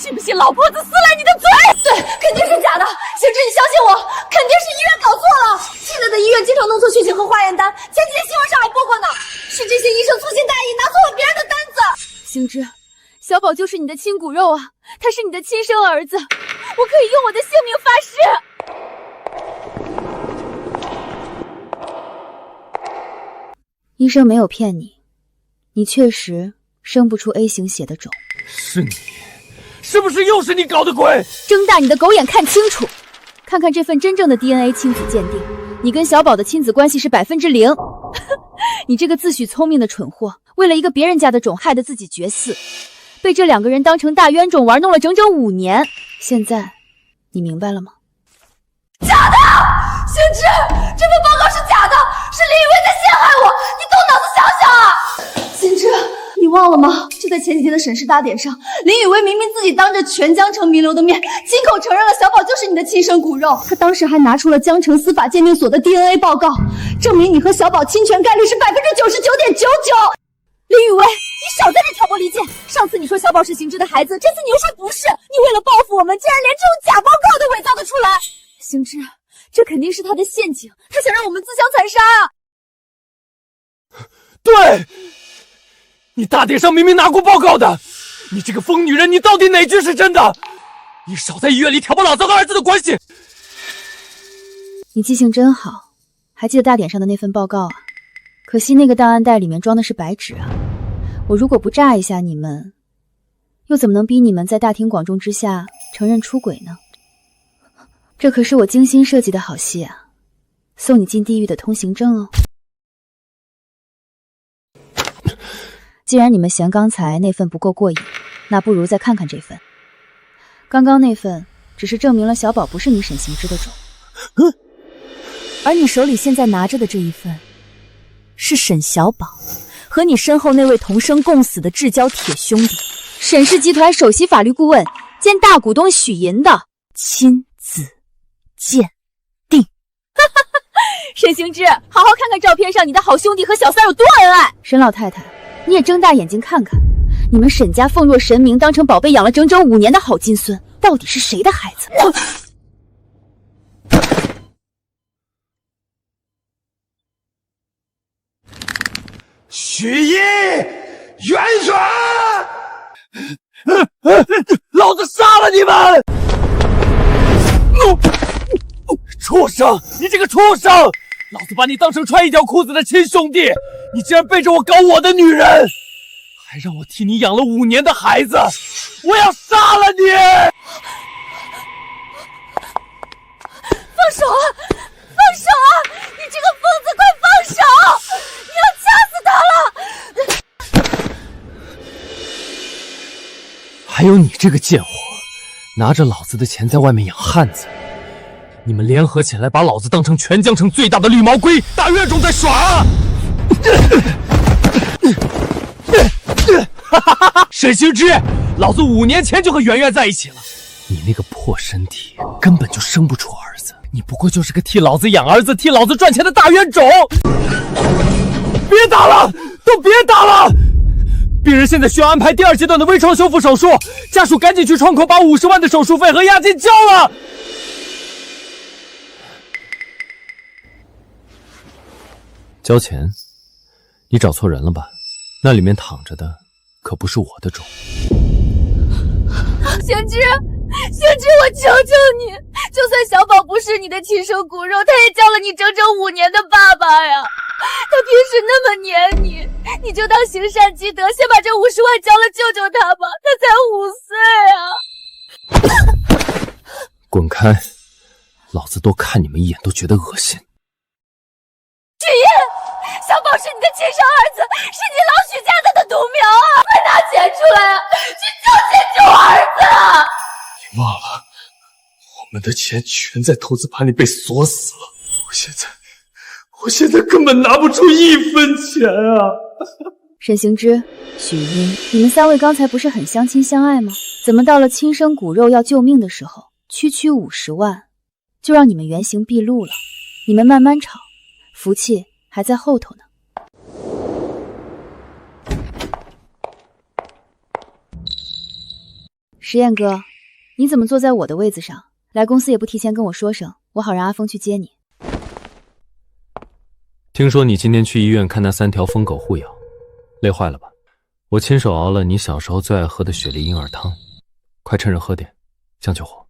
信不信老婆子撕烂你的嘴？对，肯定是假的。行之，你相信我，肯定是医院搞错了。现在的医院经常弄错血型和化验单，前几天新闻上还播过呢。是这些医生粗心大意，拿错了别人的单子。行之，小宝就是你的亲骨肉啊，他是你的亲生儿子，我可以用我的性命发誓。医生没有骗你，你确实生不出 A 型血的种。是你，是不是又是你搞的鬼？睁大你的狗眼看清楚，看看这份真正的 DNA 亲子鉴定，你跟小宝的亲子关系是0%。你这个自诩聪明的蠢货，为了一个别人家的种害得自己绝嗣，被这2个人当成大冤种玩弄了整整5年。现在你明白了吗？假的！行之，这份报告是假的，是林雨薇在陷害我，你动脑子想想啊！行之，你忘了吗？就在前几天的审视大典上，林雨薇明明自己当着全江城名流的面，亲口承认了小宝就是你的亲生骨肉。她当时还拿出了江城司法鉴定所的 DNA 报告，证明你和小宝侵权概率是99.99%。林雨薇，你少在这挑拨离间！上次你说小宝是行之的孩子，这次你又说不是，你为了报复我们，竟然连这种假报告都伪造得出来！行之，这肯定是他的陷阱，他想让我们自相残杀啊！对，你大典上明明拿过报告的，你这个疯女人，你到底哪句是真的？你少在医院里挑拨老子和儿子的关系。你记性真好，还记得大典上的那份报告啊？可惜那个档案袋里面装的是白纸啊！我如果不炸一下你们，又怎么能逼你们在大庭广众之下承认出轨呢？这可是我精心设计的好戏啊，送你进地狱的通行证哦。既然你们嫌刚才那份不够过瘾，那不如再看看这份。刚刚那份只是证明了小宝不是你沈行之的种，而你手里现在拿着的这一份，是沈小宝和你身后那位同生共死的至交铁兄弟，沈氏集团首席法律顾问兼大股东许银的亲子鉴定。沈行之，好好看看照片上你的好兄弟和小三有多恩爱。沈老太太，你也睁大眼睛看看，你们沈家奉若神明，当成宝贝养了整整5年的好金孙，到底是谁的孩子？许一，元帅！老子杀了你们！畜生！你这个畜生！老子把你当成穿一条裤子的亲兄弟，你竟然背着我搞我的女人，还让我替你养了5年的孩子！我要杀了你！放手啊！放手啊！你这个疯子，快放手！你要掐死他了！还有你这个贱货，拿着老子的钱在外面养汉子，你们联合起来把老子当成全江城最大的绿毛龟、大冤种在耍！沈行之，老子5年前就和圆圆在一起了，你那个破身体根本就生不出儿子，你不过就是个替老子养儿子、替老子赚钱的大冤种！别打了，都别打了！病人现在需要安排第2阶段的微创修复手术，家属赶紧去窗口把50万的手术费和押金交了。交钱？你找错人了吧？那里面躺着的可不是我的种。行之，行之，我求求你，就算小宝不是你的亲生骨肉，他也叫了你整整5年的爸爸呀！他平时那么黏你，你就当行善积德，先把这50万交了救救他吧，他才5岁啊！滚开！老子多看你们一眼都觉得恶心。许烨，小宝是你的亲生儿子，是你老许家的独苗啊！快拿钱出来啊，去救儿子啊！你忘了，我们的钱全在投资盘里被锁死了，我现在根本拿不出1分钱啊！沈行之、许英，你们3位刚才不是很相亲相爱吗？怎么到了亲生骨肉要救命的时候，区区50万就让你们原形毕露了？你们慢慢吵，福气还在后头呢。实验哥，你怎么坐在我的位子上？来公司也不提前跟我说声，我好让阿峰去接你。听说你今天去医院看那3条疯狗互咬，累坏了吧？我亲手熬了你小时候最爱喝的雪梨婴儿汤，快趁热喝点，降救火。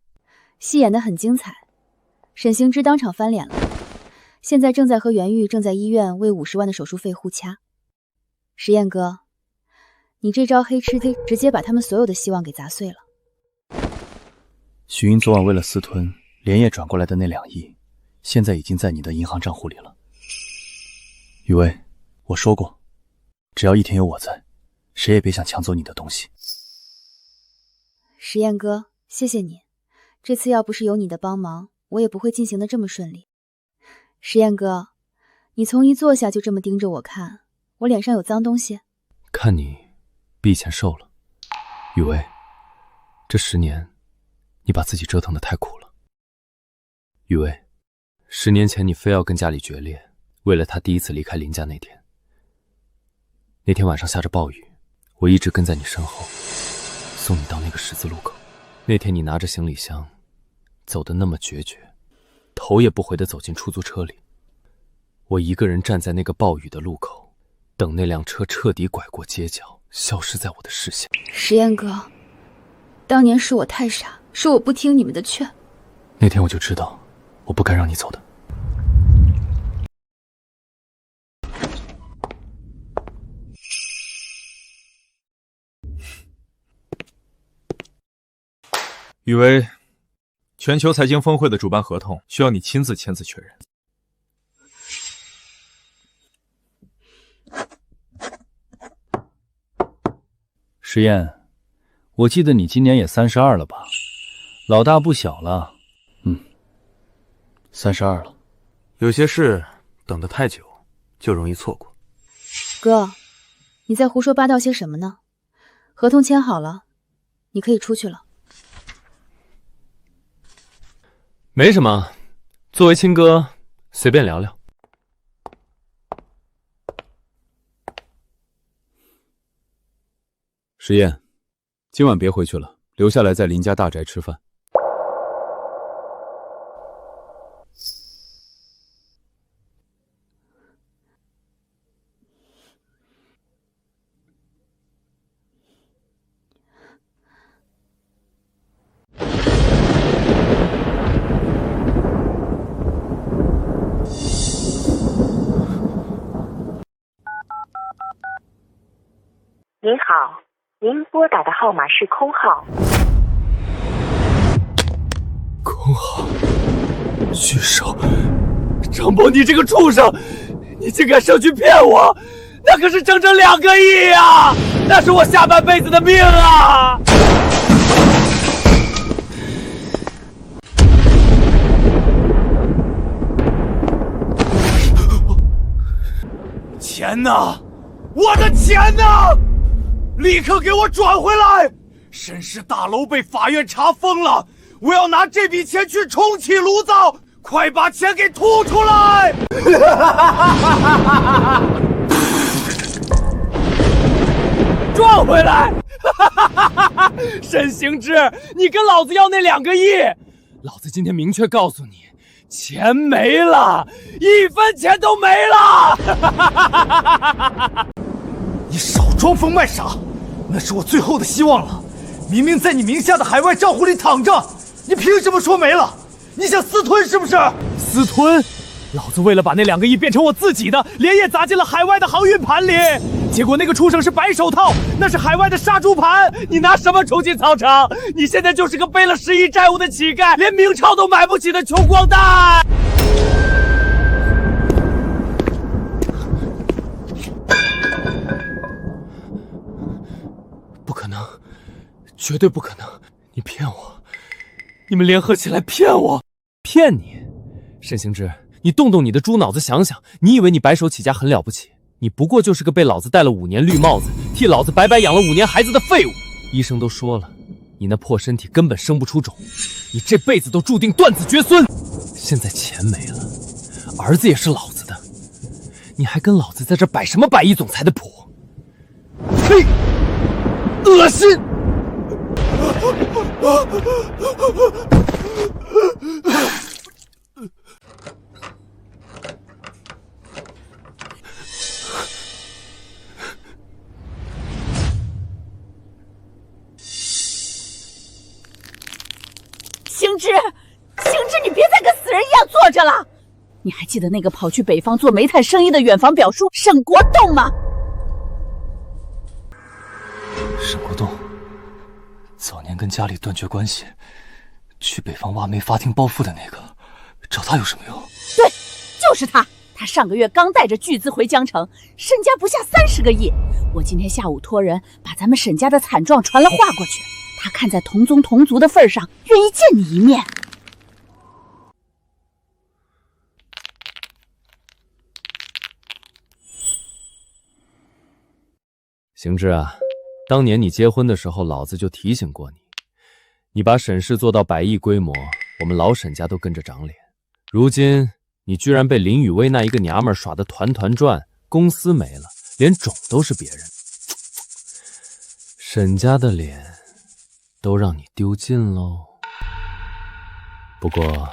戏演得很精彩，沈行之当场翻脸了，现在正在和袁玉正在医院为50万的手术费互掐。实验哥，你这招黑吃黑，直接把他们所有的希望给砸碎了。许英昨晚为了私吞，连夜转过来的那2亿，现在已经在你的银行账户里了。雨薇，我说过，只要一天有我在，谁也别想抢走你的东西。实验哥，谢谢你，这次要不是有你的帮忙，我也不会进行的这么顺利。实验哥，你从一坐下就这么盯着我看，我脸上有脏东西？看你比以前瘦了。雨薇，这10年你把自己折腾得太苦了。雨薇，10年前你非要跟家里决裂，为了他第1次离开林家那天晚上下着暴雨，我一直跟在你身后，送你到那个十字路口。那天你拿着行李箱走得那么决绝，头也不回地走进出租车里。我一个人站在那个暴雨的路口，等那辆车彻底拐过街角，消失在我的视线。石彦哥，当年是我太傻，是我不听你们的劝。那天我就知道，我不该让你走的。雨薇，全球财经峰会的主办合同需要你亲自签字确认。石燕，我记得你今年也32了吧？老大不小了。32了。有些事等得太久，就容易错过。哥，你在胡说八道些什么呢？合同签好了，你可以出去了。没什么，作为亲哥，随便聊聊。石燕，今晚别回去了，留下来在林家大宅吃饭。您好，您拨打的号码是空号。空号，巨兽，张博，你这个畜生，你竟敢上去骗我！那可是整整2个亿呀！那是我下半辈子的命啊！钱呢？我的钱呢？立刻给我转回来！沈氏大楼被法院查封了，我要拿这笔钱去重启炉灶，快把钱给吐出来！赚回来！沈行之，你跟老子要那2个亿，老子今天明确告诉你，钱没了，1分钱都没了！你少装疯卖傻，那是我最后的希望了。明明在你名下的海外账户里躺着，你凭什么说没了？你想私吞是不是？私吞？老子为了把那2个亿变成我自己的，连夜砸进了海外的航运盘里。结果那个畜生是白手套，那是海外的杀猪盘。你拿什么重进草场？你现在就是个背了10亿债务的乞丐，连明朝都买不起的穷光蛋。不可能，绝对不可能！你骗我！你们联合起来骗我！骗你！沈行之，你动动你的猪脑子想想，你以为你白手起家很了不起？你不过就是个被老子戴了5年绿帽子，替老子白白养了5年孩子的废物。医生都说了，你那破身体根本生不出种，你这辈子都注定断子绝孙。现在钱没了，儿子也是老子的，你还跟老子在这摆什么百亿总裁的谱？呸！恶心！行之，你别再跟死人一样坐着了。你还记得那个跑去北方做煤炭生意的远房表叔沈国栋吗？沈国栋早年跟家里断绝关系，去北方挖煤发庭暴富的那个，找他有什么用？对，就是他。他上个月刚带着巨资回江城，身家不下30个亿。我今天下午托人把咱们沈家的惨状传了话过去，他看在同宗同族的份上，愿意见你一面。行之啊，当年你结婚的时候，老子就提醒过你，你把沈氏做到100亿规模，我们老沈家都跟着长脸。如今你居然被林雨薇那一个娘们耍得团团转，公司没了，连种都是别人，沈家的脸都让你丢尽喽。不过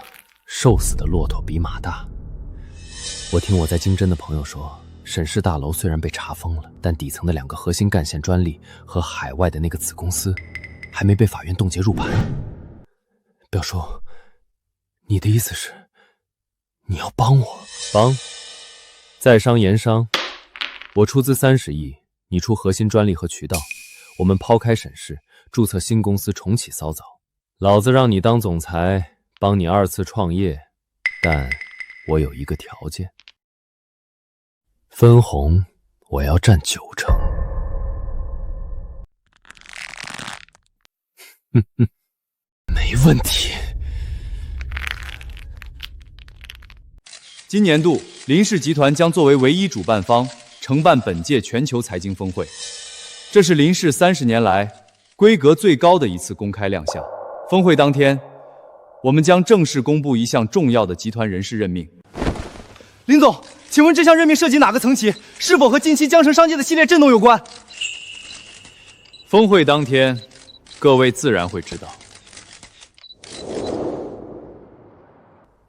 瘦死的骆驼比马大。我听我在金针的朋友说，沈氏大楼虽然被查封了，但底层的2个核心干线专利和海外的那个子公司还没被法院冻结入盘。表叔，你的意思是你要帮我？帮，在商言商，我出资30亿，你出核心专利和渠道，我们抛开沈氏，注册新公司重启骚早。老子让你当总裁，帮你2次创业，但我有一个条件，分红我要占90%。没问题。今年度，林氏集团将作为唯一主办方，承办本届全球财经峰会。这是林氏30年来规格最高的一次公开亮相。峰会当天，我们将正式公布一项重要的集团人事任命。林总，请问这项任命涉及哪个层级？是否和近期江城商界的系列震动有关？峰会当天，各位自然会知道。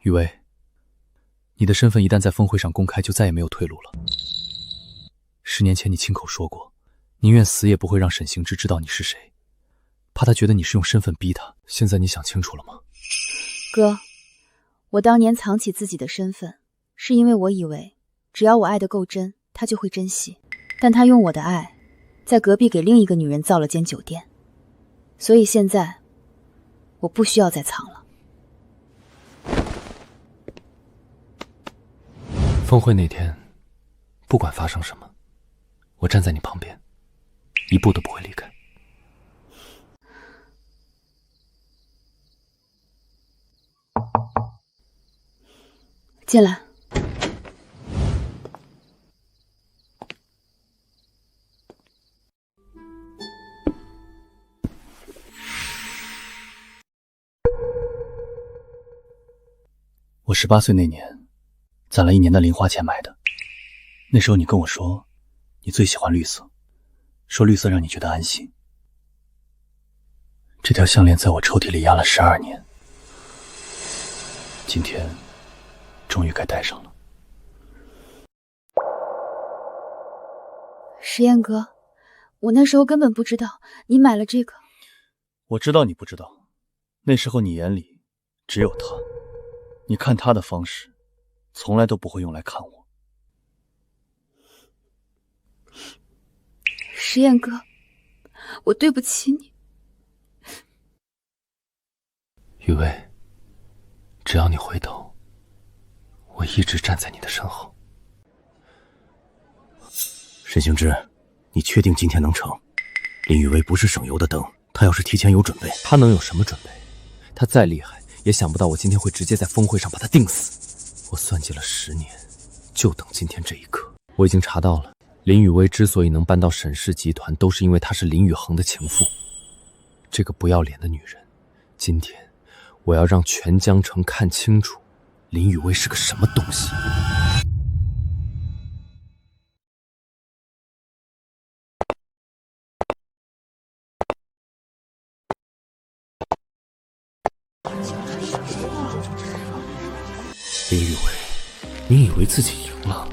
雨薇，你的身份一旦在峰会上公开，就再也没有退路了。10年前你亲口说过，宁愿死也不会让沈行之知道你是谁，怕他觉得你是用身份逼他。现在你想清楚了吗？哥，我当年藏起自己的身份，是因为我以为只要我爱得够真，他就会珍惜。但他用我的爱，在隔壁给另一个女人造了间酒店，所以现在我不需要再藏了。峰会那天，不管发生什么，我站在你旁边，一步都不会离开。进来。我18岁那年，攒了1年的零花钱买的。那时候你跟我说，你最喜欢绿色，说绿色让你觉得安心。这条项链在我抽屉里压了12年，今天终于该戴上了。实验哥，我那时候根本不知道你买了这个。我知道你不知道，那时候你眼里只有他，你看他的方式从来都不会用来看我。实验哥，我对不起你。雨薇，只要你回头，我一直站在你的身后。沈行之，你确定今天能成？林雨薇不是省油的灯，她要是提前有准备，她能有什么准备？她再厉害，也想不到我今天会直接在峰会上把她定死。我算计了10年，就等今天这一刻。我已经查到了，林雨薇之所以能搬到沈氏集团，都是因为她是林宇恒的情妇。这个不要脸的女人，今天我要让全江城看清楚，林雨薇是个什么东西。林雨薇，你以为自己赢了？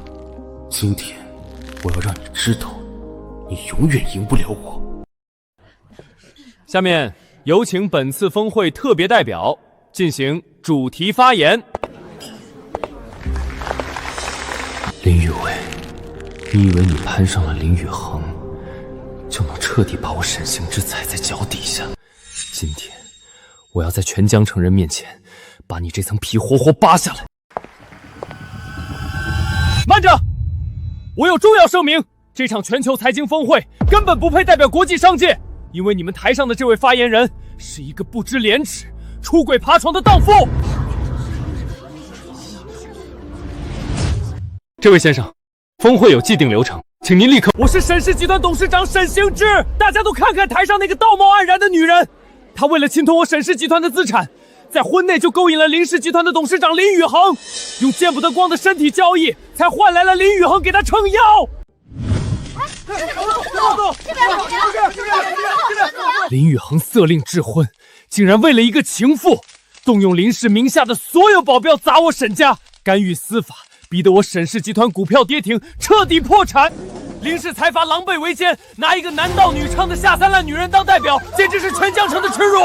今天我要让你知道，你永远赢不了我。下面有请本次峰会特别代表进行主题发言。林雨薇，你以为你攀上了林宇恒，就能彻底把我沈行之踩在脚底下？今天我要在全江城人面前把你这层皮活活扒下来。慢着，我有重要声明，这场全球财经峰会根本不配代表国际商界，因为你们台上的这位发言人是一个不知廉耻、出轨爬床的荡妇。这位先生，峰会有既定流程，请您立刻。我是沈氏集团董事长沈行之，大家都看看台上那个道貌岸然的女人，她为了侵吞我沈氏集团的资产，在婚内就勾引了林氏集团的董事长林宇恒，用见不得光的身体交易，才换来了林宇恒给他撑腰。林宇恒色令智昏，竟然为了一个情妇，动用林氏名下的所有保镖砸我沈家，干预司法，逼得我沈氏集团股票跌停，彻底破产。林氏财阀狼狈为奸，拿一个男盗女娼的下三滥女人当代表，简直是全江城的耻辱。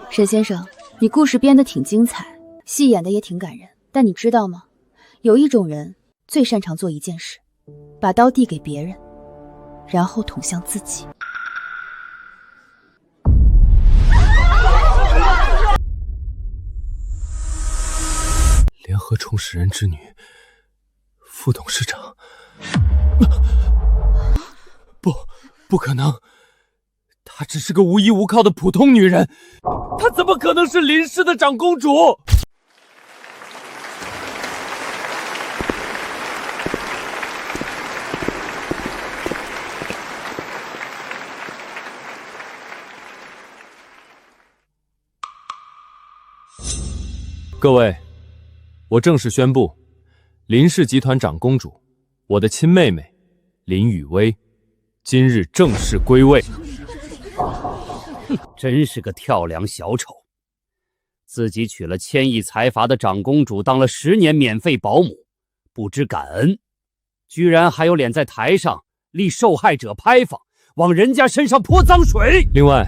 沈先生，你故事编得挺精彩，戏演的也挺感人，但你知道吗？有一种人最擅长做一件事，把刀递给别人，然后捅向自己。联合冲始人之女，副董事长，不可能，她只是个无依无靠的普通女人，她怎么可能是林氏的长公主？各位，我正式宣布，林氏集团长公主，我的亲妹妹林雨薇，今日正式归位。真是个跳梁小丑，自己娶了千亿财阀的长公主，当了10年免费保姆，不知感恩，居然还有脸在台上立受害者牌坊，往人家身上泼脏水。另外，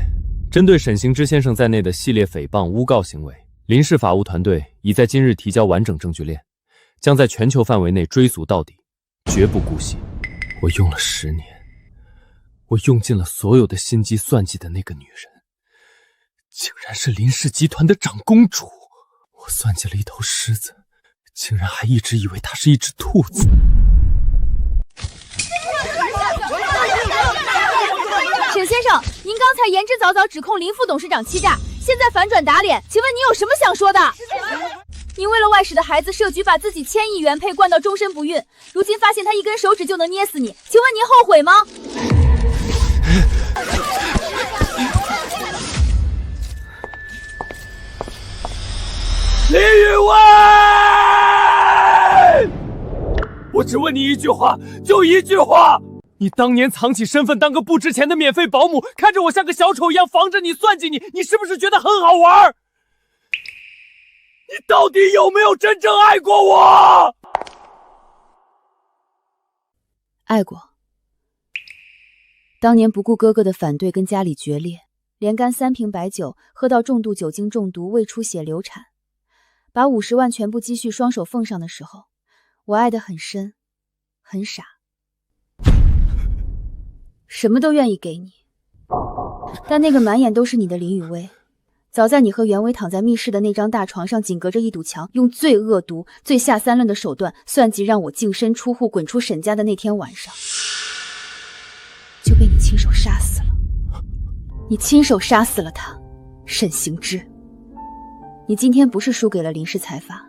针对沈行之先生在内的系列诽谤诬告行为，林氏法务团队已在今日提交完整证据链，将在全球范围内追溯到底，绝不姑息。我用了10年，我用尽了所有的心机算计的那个女人，竟然是林氏集团的长公主。我算计了一头狮子，竟然还一直以为它是一只兔子。沈先生，您刚才言之凿凿指控林副董事长欺诈，现在反转打脸，请问你有什么想说的？您为了外室的孩子设局，把自己1000亿原配灌到终身不孕，如今发现他一根手指就能捏死你，请问您后悔吗？林雨薇，我只问你一句话，就一句话。你当年藏起身份当个不值钱的免费保姆，看着我像个小丑一样防着你算计你，你是不是觉得很好玩？你到底有没有真正爱过我？爱过。当年不顾哥哥的反对，跟家里决裂，连干3瓶白酒，喝到重度酒精中毒，胃出血流产，把50万全部积蓄双手奉上的时候，我爱得很深，很傻。什么都愿意给你，但那个满眼都是你的林雨薇，早在你和袁伟躺在密室的那张大床上，紧隔着一堵墙，用最恶毒、最下三滥的手段算计让我净身出户、滚出沈家的那天晚上，就被你亲手杀死了。你亲手杀死了他，沈行之。你今天不是输给了林氏财阀，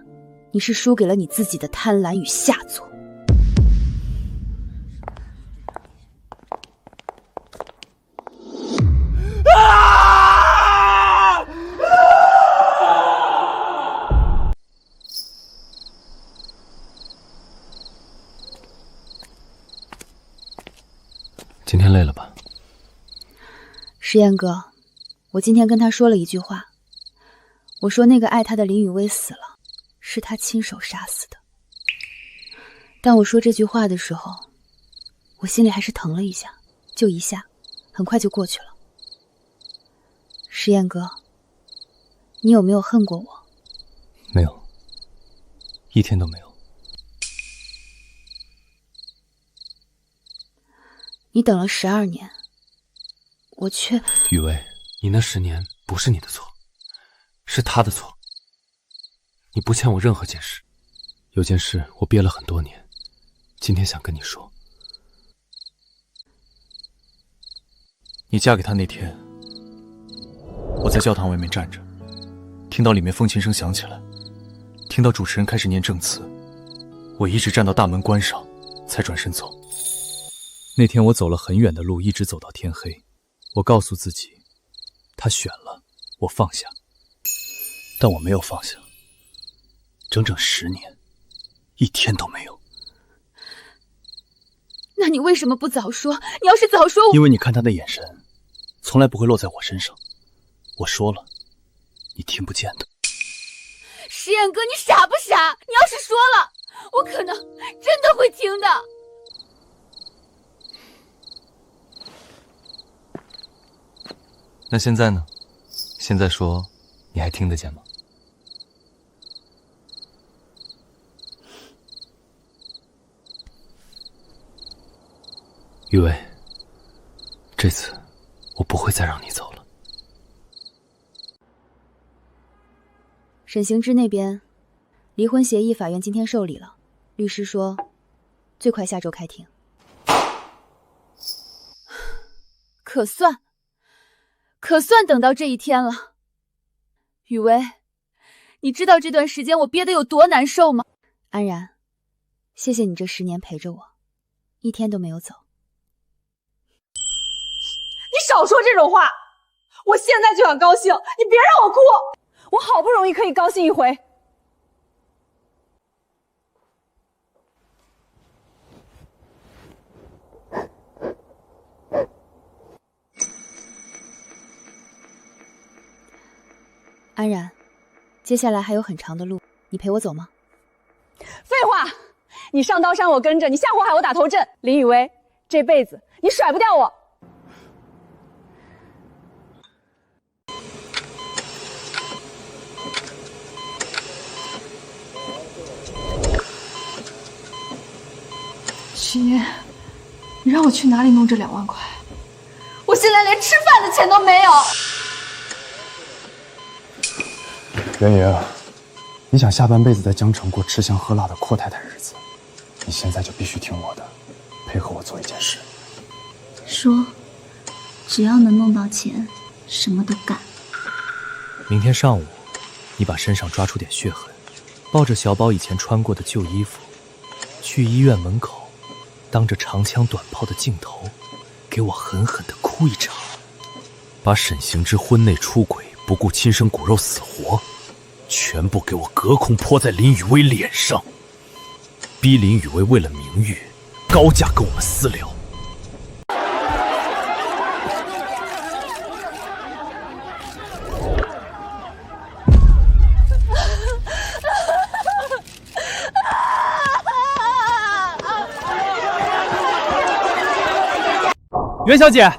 你是输给了你自己的贪婪与下作。今天累了吧？石彦哥，我今天跟他说了一句话，我说那个爱他的林雨薇死了，是他亲手杀死的。当我说这句话的时候，我心里还是疼了一下，就一下，很快就过去了。石彦哥，你有没有恨过我？没有，一天都没有。你等了12年，我却……雨薇，你那10年不是你的错，是他的错。你不欠我任何解释，有件事我憋了很多年，今天想跟你说。你嫁给他那天，我在教堂外面站着，听到里面风琴声响起来，听到主持人开始念证词，我一直站到大门关上，才转身走。那天我走了很远的路，一直走到天黑。我告诉自己，他选了，我放下。但我没有放下，整整10年，一天都没有。那你为什么不早说？你要是早说，因为你看他的眼神，从来不会落在我身上。我说了，你听不见的。石岩哥，你傻不傻？你要是说了，我可能真的会听的。那现在呢？现在说，你还听得见吗？雨薇，这次我不会再让你走了。沈行之那边，离婚协议法院今天受理了，律师说最快下周开庭。可算等到这一天了。雨薇，你知道这段时间我憋得有多难受吗？安然，谢谢你这10年陪着我，一天都没有走。你少说这种话！我现在就想高兴，你别让我哭！我好不容易可以高兴一回。安然，接下来还有很长的路，你陪我走吗？废话，你上刀山我跟着，你下火海我打头阵。林雨薇，这辈子你甩不掉我。许念，你让我去哪里弄这2万块？我现在连吃饭的钱都没有。袁莹，你想下半辈子在江城过吃香喝辣的阔太太日子，你现在就必须听我的，配合我做一件事。说，只要能弄到钱，什么都干。明天上午，你把身上抓出点血痕，抱着小宝以前穿过的旧衣服，去医院门口，当着长枪短炮的镜头，给我狠狠地哭一场。把沈行之婚内出轨、不顾亲生骨肉死活，全部给我隔空泼在林雨薇脸上，逼林雨薇为了名誉高价跟我们私聊。袁小姐，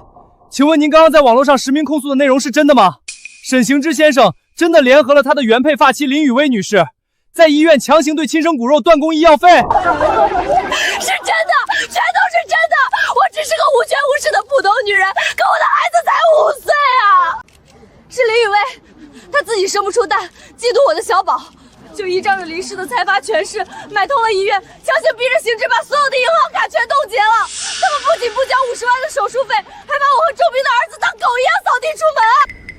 请问您刚刚在网络上实名控诉的内容是真的吗？沈行之先生真的联合了他的原配发妻林雨薇女士，在医院强行对亲生骨肉断供医药费。是真的，全都是真的。我只是个无权无势的普通女人，可我的孩子才5岁啊！是林雨薇，她自己生不出蛋，嫉妒我的小宝，就依仗着林氏的财阀权势，买通了医院，强行逼着行之把所有的银行卡全冻结了。他们不仅不交50万的手术费，还把我和周斌的儿子当狗一样扫地出门。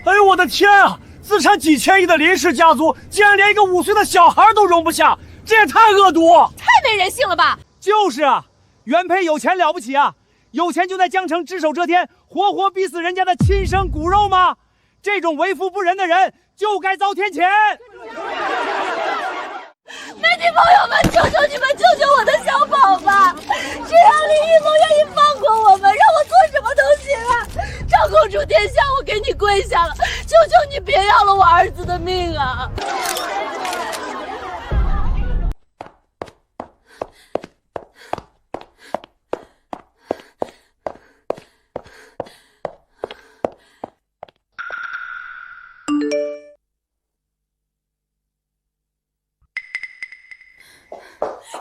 哎呦我的天啊！资产几千亿的林氏家族，竟然连一个5岁的小孩都容不下，这也太恶毒，太没人性了吧！就是啊，原配有钱了不起啊，有钱就在江城只手遮天，活活逼死人家的亲生骨肉吗？这种为富不仁的人就该遭天谴！媒体朋友们，求求你们，救救我的小宝吧！只要林一峰愿意放过我们，让我做什么都行啊！赵公主殿下，我给你跪下了，求求你别要了我儿子的命啊！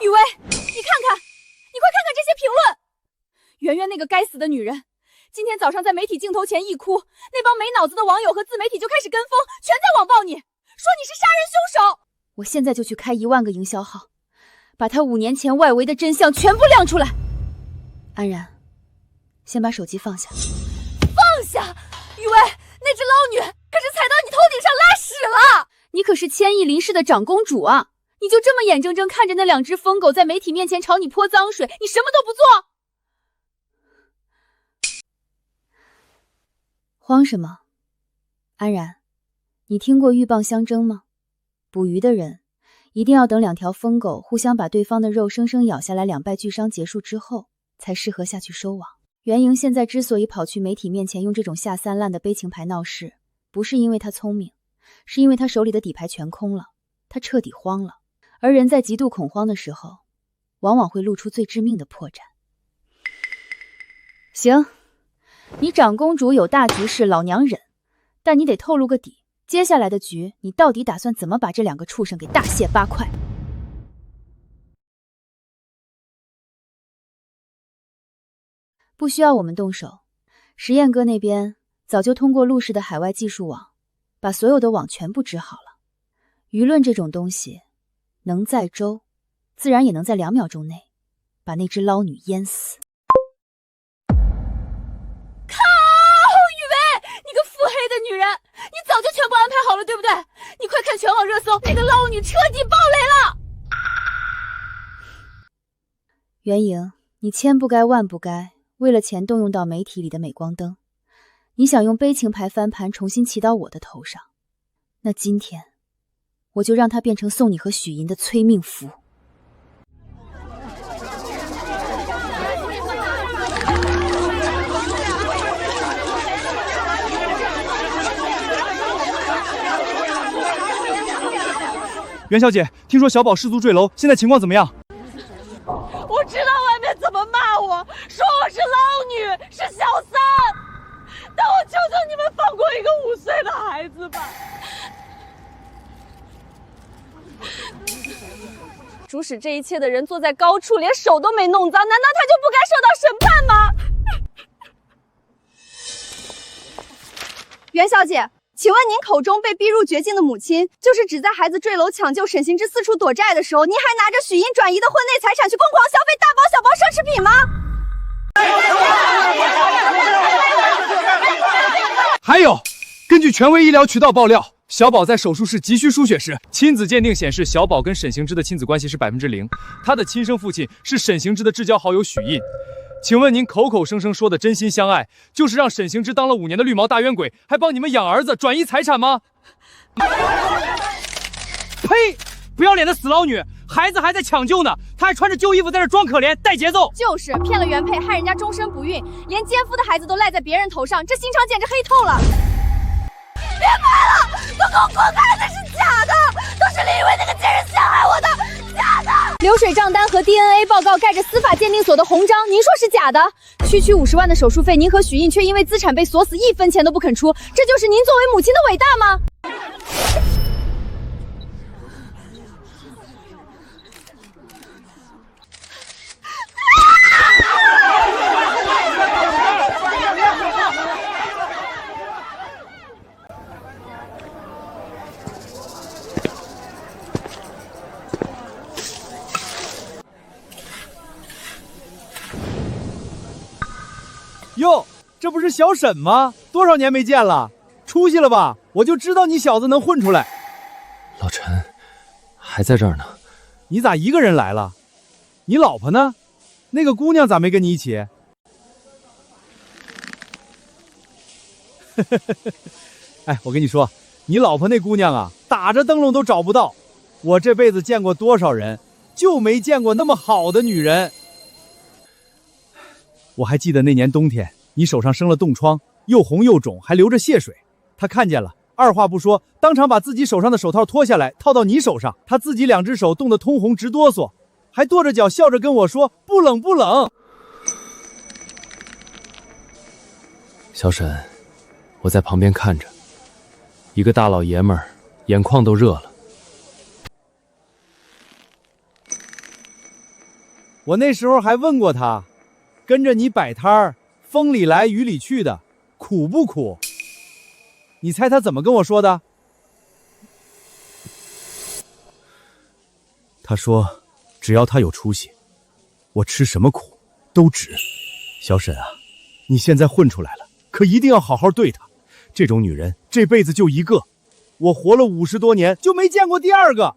雨薇，你看看，你快看看这些评论！圆圆那个该死的女人，今天早上在媒体镜头前一哭，那帮没脑子的网友和自媒体就开始跟风，全在网暴你，说你是杀人凶手。我现在就去开1万个营销号，把他5年前外围的真相全部亮出来。安然，先把手机放下。放下！雨薇，那只捞女可是踩到你头顶上拉屎了！你可是千亿林氏的长公主啊！你就这么眼睁睁看着那2只疯狗在媒体面前朝你泼脏水，你什么都不做？慌什么？安然，你听过鹬蚌相争吗？捕鱼的人一定要等2条疯狗互相把对方的肉生生咬下来，两败俱伤结束之后，才适合下去收网。袁莹现在之所以跑去媒体面前用这种下三滥的悲情牌闹事，不是因为她聪明，是因为她手里的底牌全空了，她彻底慌了。而人在极度恐慌的时候，往往会露出最致命的破绽。行，你长公主有大局势，老娘忍，但你得透露个底，接下来的局你到底打算怎么把这2个畜生给大卸8块？不需要我们动手，实验哥那边早就通过陆氏的海外技术网，把所有的网全部织好了。舆论这种东西，能载舟，自然也能在2秒钟内把那只捞女淹死。靠！雨薇，你个腹黑的女人，你早就全部安排好了，对不对？你快看全网热搜，那个捞女彻底爆雷了。袁莹，你千不该万不该为了钱动用到媒体里的镁光灯，你想用悲情牌翻盘重新骑到我的头上，那今天我就让它变成送你和许银的催命符。袁小姐，听说小宝失足坠楼，现在情况怎么样？我知道外面怎么骂我，说我是捞女，是小三，但我求求你们放过一个5岁的孩子吧。主使这一切的人坐在高处，连手都没弄脏，难道他就不该受到审判吗？袁小姐，请问您口中被逼入绝境的母亲，就是指在孩子坠楼抢救、沈行之四处躲债的时候，您还拿着许银转移的婚内财产去疯狂消费大包小包奢侈品吗？还有，根据权威医疗渠道爆料，小宝在手术室急需输血时，亲子鉴定显示小宝跟沈行之的亲子关系是0%，他的亲生父亲是沈行之的至交好友许印。请问您口口声声说的真心相爱，就是让沈行之当了5年的绿毛大冤鬼，还帮你们养儿子转移财产吗？呸！不要脸的死捞女，孩子还在抢救呢，她还穿着旧衣服在这装可怜，带节奏。就是骗了原配，害人家终身不孕，连奸夫的孩子都赖在别人头上，这心肠简直黑透了。别拍了，都给我滚开！那是假的，都是李伟那个贱人陷害我的，假的。流水账单和 DNA 报告盖着司法鉴定所的红章，您说是假的？区区50万的手术费，您和许印却因为资产被锁死，1分钱都不肯出，这就是您作为母亲的伟大吗？哟，这不是小沈吗？多少年没见了，出息了吧？我就知道你小子能混出来。老陈还在这儿呢。你咋一个人来了？你老婆呢？那个姑娘咋没跟你一起？哎，我跟你说，你老婆那姑娘啊，打着灯笼都找不到。我这辈子见过多少人，就没见过那么好的女人。我还记得那年冬天，你手上生了冻疮，又红又肿，还流着血水。他看见了，二话不说，当场把自己手上的手套脱下来套到你手上。他自己2只手冻得通红直哆嗦，还跺着脚笑着跟我说不冷不冷。小沈，我在旁边看着，一个大老爷们儿眼眶都热了。我那时候还问过他，跟着你摆摊儿，风里来雨里去的，苦不苦？你猜他怎么跟我说的？他说，只要他有出息，我吃什么苦都值。小沈啊，你现在混出来了，可一定要好好对她。这种女人这辈子就一个，我活了50多年就没见过第二个。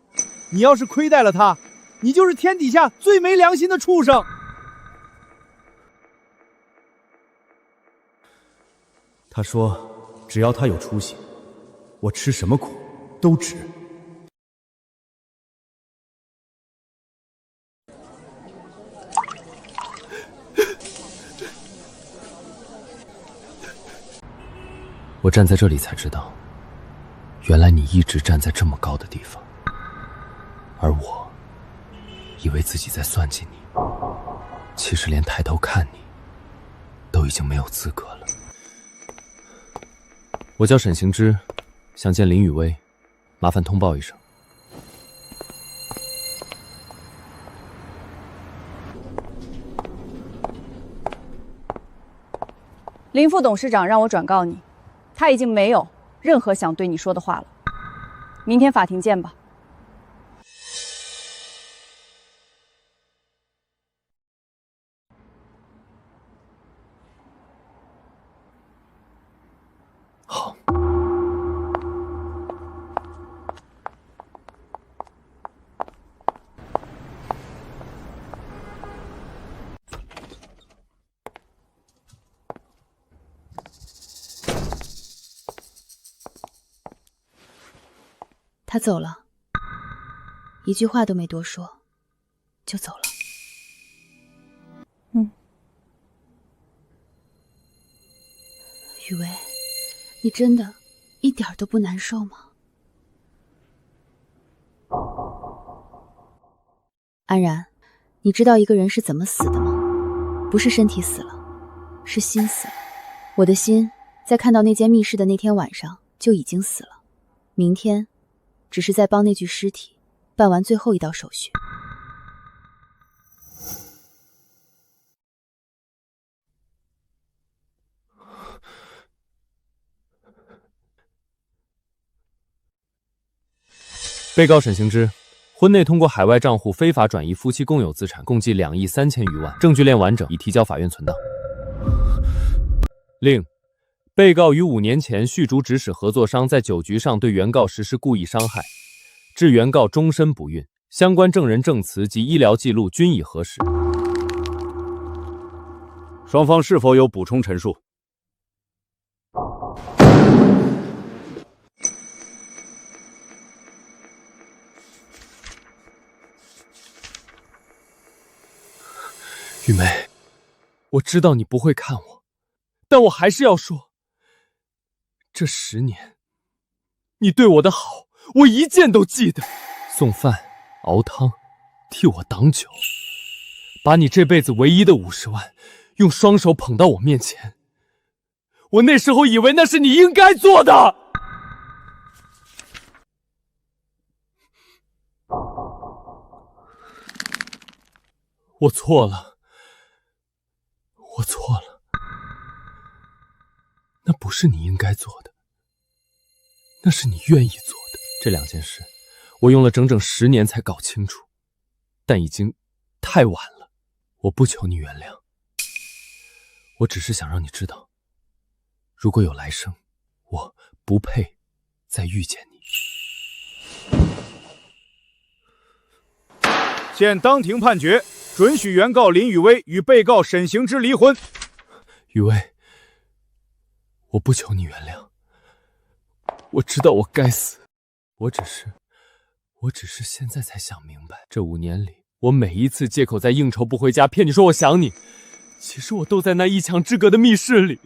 你要是亏待了她，你就是天底下最没良心的畜生。他说，只要他有出息，我吃什么苦都值。我站在这里才知道，原来你一直站在这么高的地方，而我以为自己在算计你，其实连抬头看你都已经没有资格了。我叫沈行之，想见林雨薇，麻烦通报一声。林副董事长让我转告你，他已经没有任何想对你说的话了。明天法庭见吧。好。他走了，一句话都没多说，就走了。雨薇，你真的一点都不难受吗？安然，你知道一个人是怎么死的吗？不是身体死了，是心死了。我的心在看到那间密室的那天晚上就已经死了，明天只是在帮那具尸体办完最后一道手续。被告沈行之，婚内通过海外账户非法转移夫妻共有资产共计2亿3千余万，证据链完整，已提交法院存档。另，被告于5年前续主指使合作商在酒局上对原告实施故意伤害，致原告终身不孕，相关证人证词及医疗记录均已核实。双方是否有补充陈述？雨梅，我知道你不会看我，但我还是要说，这10年，你对我的好，我一件都记得。送饭、熬汤，替我挡酒，把你这辈子唯一的50万，用双手捧到我面前。我那时候以为那是你应该做的。我错了。我错了，那不是你应该做的，那是你愿意做的。这2件事，我用了整整10年才搞清楚，但已经太晚了。我不求你原谅，我只是想让你知道，如果有来生，我不配再遇见你。现当庭判决，准许原告林雨薇与被告沈行之离婚。雨薇，我不求你原谅，我知道我该死，我只是现在才想明白，这5年里，我每一次借口在应酬不回家，骗你说我想你，其实我都在那一墙之隔的密室里。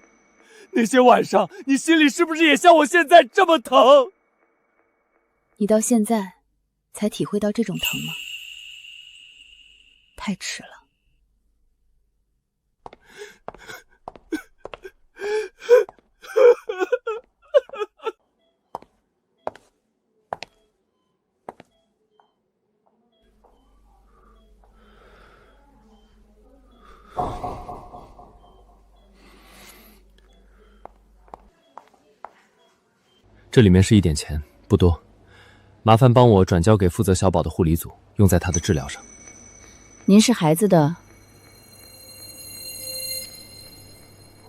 那些晚上，你心里是不是也像我现在这么疼？你到现在才体会到这种疼吗？太迟了。这里面是1点钱，不多，麻烦帮我转交给负责小宝的护理组，用在他的治疗上。您是孩子的？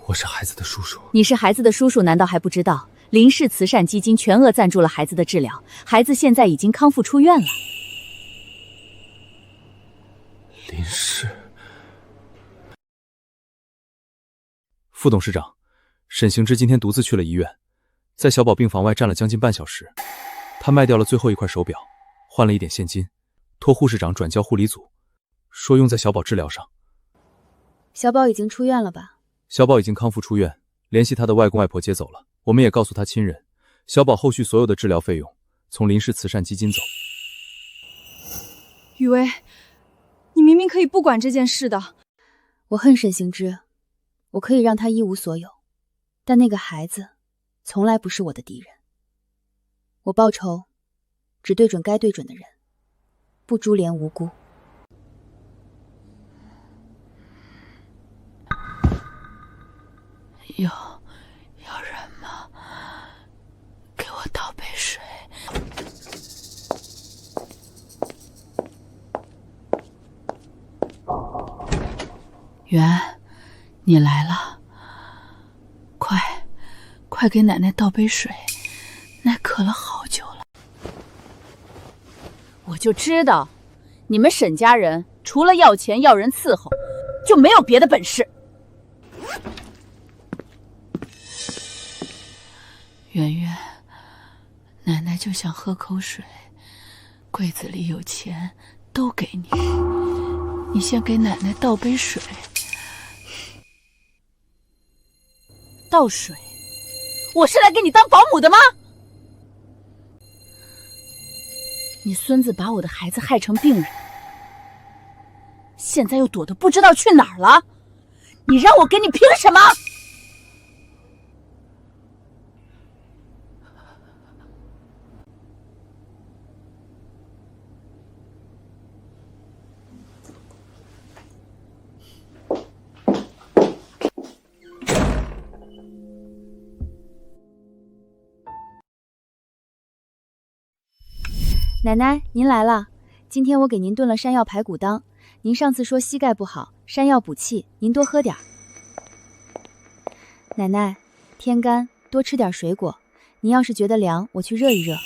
我是孩子的叔叔。你是孩子的叔叔，难道还不知道？林氏慈善基金全额赞助了孩子的治疗，孩子现在已经康复出院了。林氏。副董事长，沈行之今天独自去了医院，在小宝病房外站了将近半小时。他卖掉了最后一块手表，换了一点现金，托护士长转交护理组，说用在小宝治疗上。小宝已经出院了吧？小宝已经康复出院，联系他的外公外婆接走了。我们也告诉他亲人，小宝后续所有的治疗费用从林氏慈善基金走。雨薇，你明明可以不管这件事的。我恨沈行之，我可以让他一无所有，但那个孩子从来不是我的敌人。我报仇只对准该对准的人，不株连无辜。有人吗？给我倒杯水。圆，你来了，快给奶奶倒杯水，奶渴了好久了。我就知道，你们沈家人除了要钱要人伺候，就没有别的本事。圆圆，奶奶就想喝口水，柜子里有钱，都给你。你先给奶奶倒杯水。倒水？我是来给你当保姆的吗？你孙子把我的孩子害成病人，现在又躲得不知道去哪儿了，你让我给你凭什么？奶奶，您来了。今天我给您炖了山药排骨汤。您上次说膝盖不好，山药补气，您多喝点儿。奶奶，天干，多吃点水果。您要是觉得凉，我去热一热。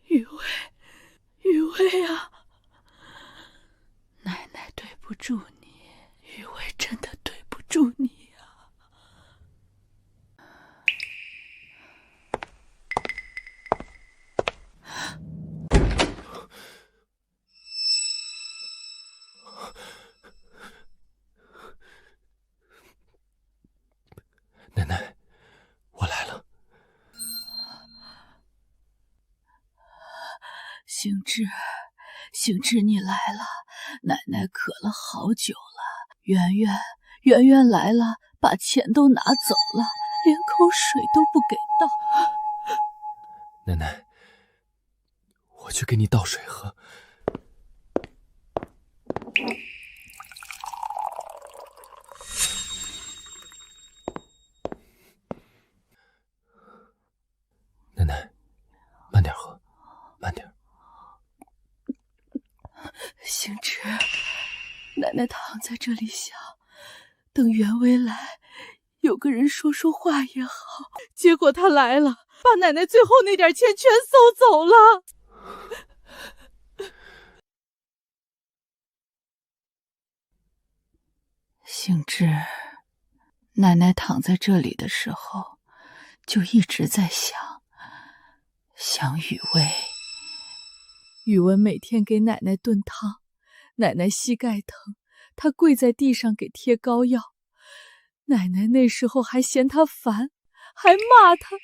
雨薇啊，奶奶对不住你，雨薇真的对不住你。奶奶，我来了。行知你来了，奶奶渴了好久了。圆圆来了，把钱都拿走了，连口水都不给倒。奶奶，我去给你倒水喝。奶奶，慢点喝，慢点。行知，奶奶躺在这里想，等袁薇来，有个人说说话也好。结果他来了，把奶奶最后那点钱全搜走了。行知，奶奶躺在这里的时候，就一直在想雨薇。宇文每天给奶奶炖汤，奶奶膝盖疼，他跪在地上给贴膏药。奶奶那时候还嫌他烦，还骂他。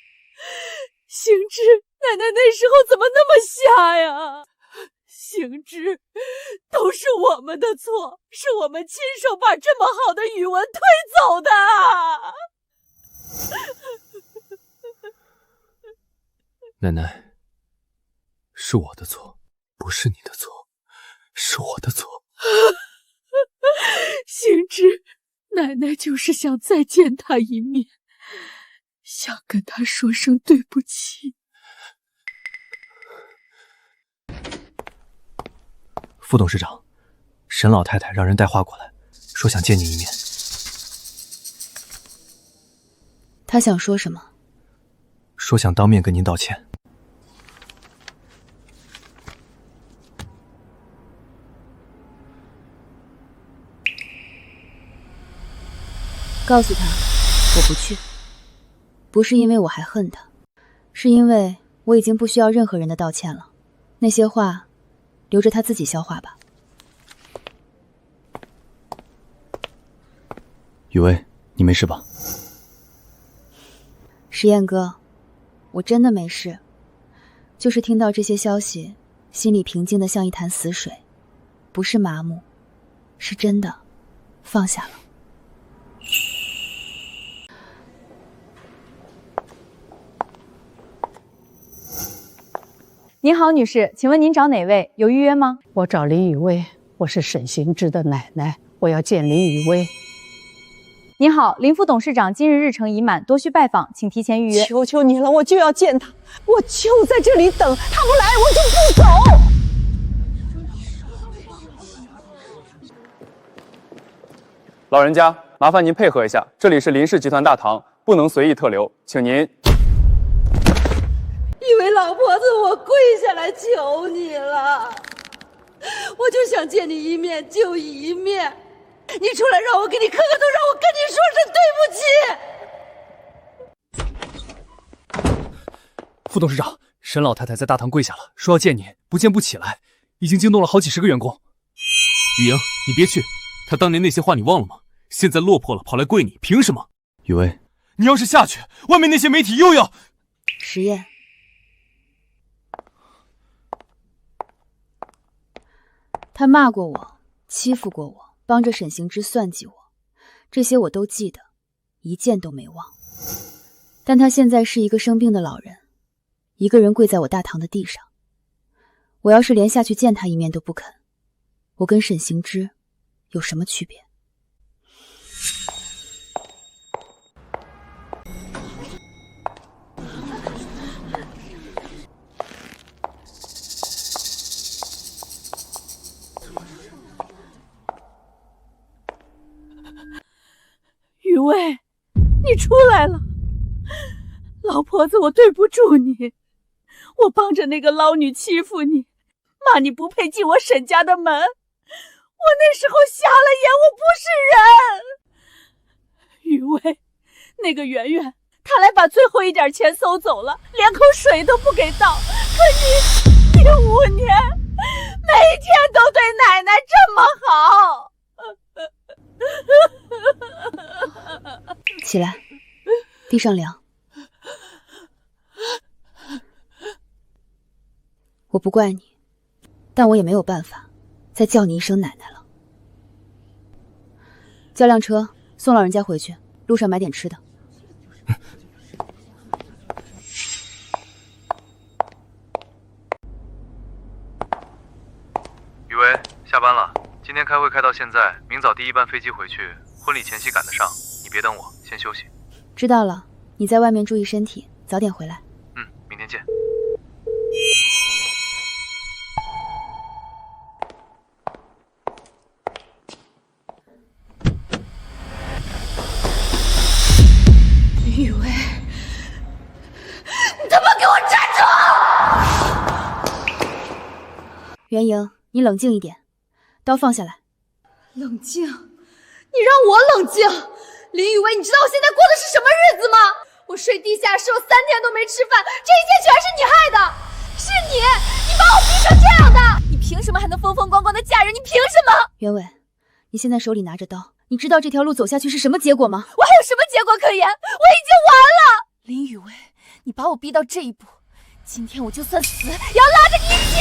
行知，奶奶那时候怎么那么瞎呀？行知，都是我们的错，是我们亲手把这么好的宇文推走的。奶奶，是我的错，不是你的错，是我的错。行知，奶奶就是想再见他一面，想跟他说声对不起。副董事长，沈老太太让人带话过来，说想见你一面。他想说什么？说想当面跟您道歉。告诉他，我不去。不是因为我还恨他，是因为我已经不需要任何人的道歉了。那些话，留着他自己消化吧。雨薇，你没事吧？实验哥，我真的没事，就是听到这些消息，心里平静的像一潭死水，不是麻木，是真的放下了。您好，女士，请问您找哪位？有预约吗？我找林雨薇，我是沈行之的奶奶，我要见林雨薇。您好，林副董事长今日日程已满，多需拜访，请提前预约。求求你了，我就要见他，我就在这里等，他不来我就不走。老人家，麻烦您配合一下，这里是林氏集团大堂，不能随意特留，请您。一位老婆子，我跪下来求你了，我就想见你一面就一面，你出来让我给你磕个头，让我跟你说声对不起。副董事长，沈老太太在大堂跪下了，说要见你，不见不起来，已经惊动了好几十个员工。雨莹，你别去，她当年那些话你忘了吗？现在落魄了，跑来跪你，凭什么？雨薇，你要是下去，外面那些媒体又要……实验。他骂过我，欺负过我，帮着沈行之算计我，这些我都记得，一件都没忘。但他现在是一个生病的老人，一个人跪在我大堂的地上。我要是连下去见他一面都不肯，我跟沈行之有什么区别？雨薇，你出来了，老婆子，我对不住你，我帮着那个捞女欺负你，骂你不配进我沈家的门，我那时候瞎了眼，我不是人。雨薇，那个圆圆，她来把最后一点钱搜走了，连口水都不给倒，可你5年，每天都对奶奶这么好。起来，地上凉。我不怪你，但我也没有办法再叫你一声奶奶了。叫辆车送老人家回去，路上买点吃的。雨薇，下班了。今天开会开到现在，明早第1班飞机回去，婚礼前夕赶得上。你别等我，先休息。知道了，你在外面注意身体，早点回来。明天见。林雨薇，你他妈给我站住！袁莹，你冷静一点，刀放下来。冷静？你让我冷静？林雨薇，你知道我现在过的是什么日子吗？我睡地下室，我3天都没吃饭，这一切全是你害的，是你把我逼成这样的！你凭什么还能风风光光的嫁人？你凭什么？袁伟，你现在手里拿着刀，你知道这条路走下去是什么结果吗？我还有什么结果可言？我已经完了！林雨薇，你把我逼到这一步，今天我就算死也要拉着你一起！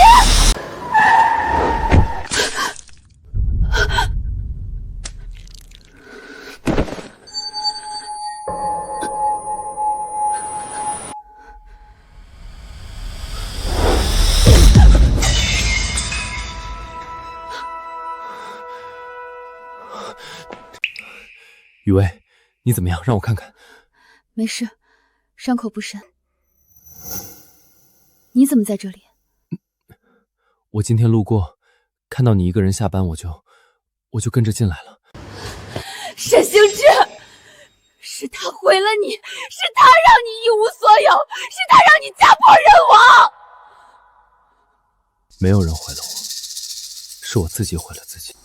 雨薇，你怎么样？让我看看。没事，伤口不深。你怎么在这里？我今天路过，看到你一个人下班，我就跟着进来了。沈行之，是他毁了你，是他让你一无所有，是他让你家破人亡。没有人毁了我，是我自己毁了自己。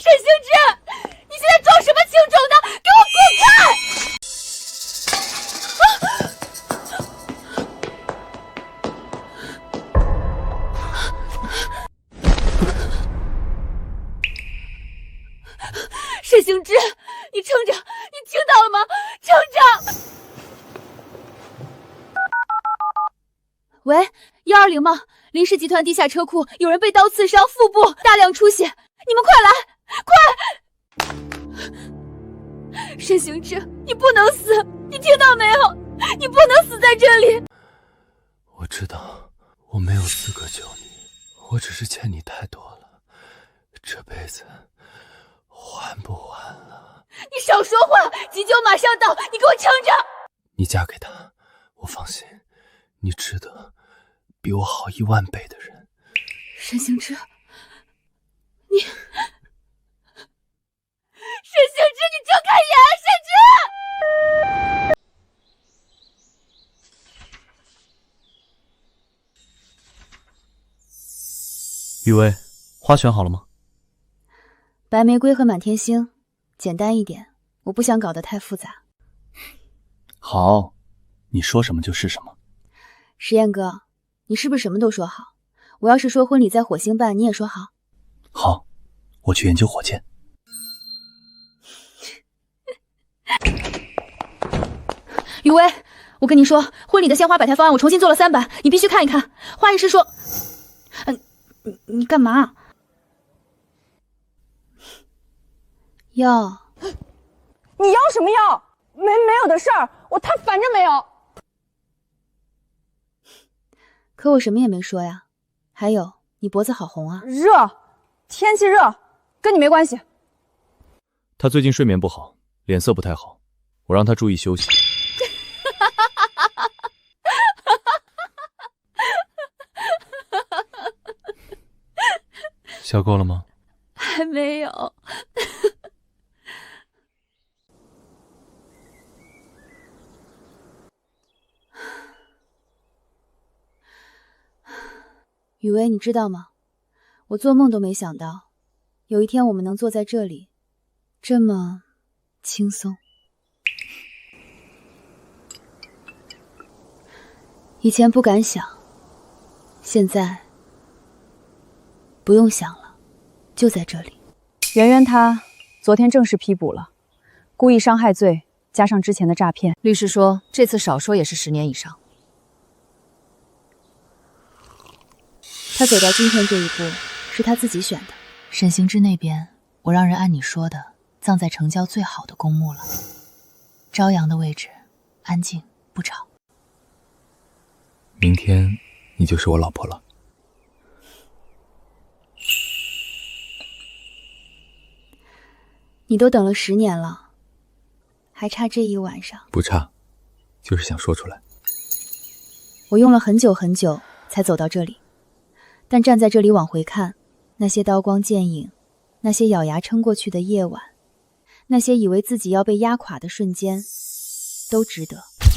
沈行之，你现在装什么清楚呢？给我滚开！行之，你撑着，你听到了吗？撑着！喂，120吗？林氏集团地下车库有人被刀刺伤，腹部大量出血，你们快来，快！沈行之，你不能死，你听到没有？你不能死在这里。我知道我没有资格救你，我只是欠你太多了，这辈子还不完了。你少说话，急救马上到，你给我撑着。你嫁给他，我放心，你值得比我好10000倍的人。沈行之，你，沈行之，你睁开眼，沈之。雨薇，花选好了吗？白玫瑰和满天星，简单一点，我不想搞得太复杂。好，你说什么就是什么。实验哥，你是不是什么都说好？我要是说婚礼在火星办，你也说好？好，我去研究火箭。雨薇，我跟你说，婚礼的鲜花摆台方案我重新做了3版，你必须看一看。花艺师说，你干嘛？药？你要什么药？没有的事儿，他反正没有。可我什么也没说呀。还有，你脖子好红啊。热，天气热，跟你没关系。他最近睡眠不好，脸色不太好，我让他注意休息。笑够了吗？还没有。雨薇，你知道吗？我做梦都没想到，有一天我们能坐在这里，这么轻松。以前不敢想，现在不用想了，就在这里。圆圆她昨天正式批捕了，故意伤害罪加上之前的诈骗。律师说这次少说也是10年以上。他走到今天这一步，是他自己选的。沈行之那边，我让人按你说的葬在城郊最好的公墓了。朝阳的位置，安静不吵。明天你就是我老婆了。你都等了10年了，还差这一晚上？不差，就是想说出来。我用了很久很久才走到这里，但站在这里往回看，那些刀光剑影，那些咬牙撑过去的夜晚，那些以为自己要被压垮的瞬间，都值得。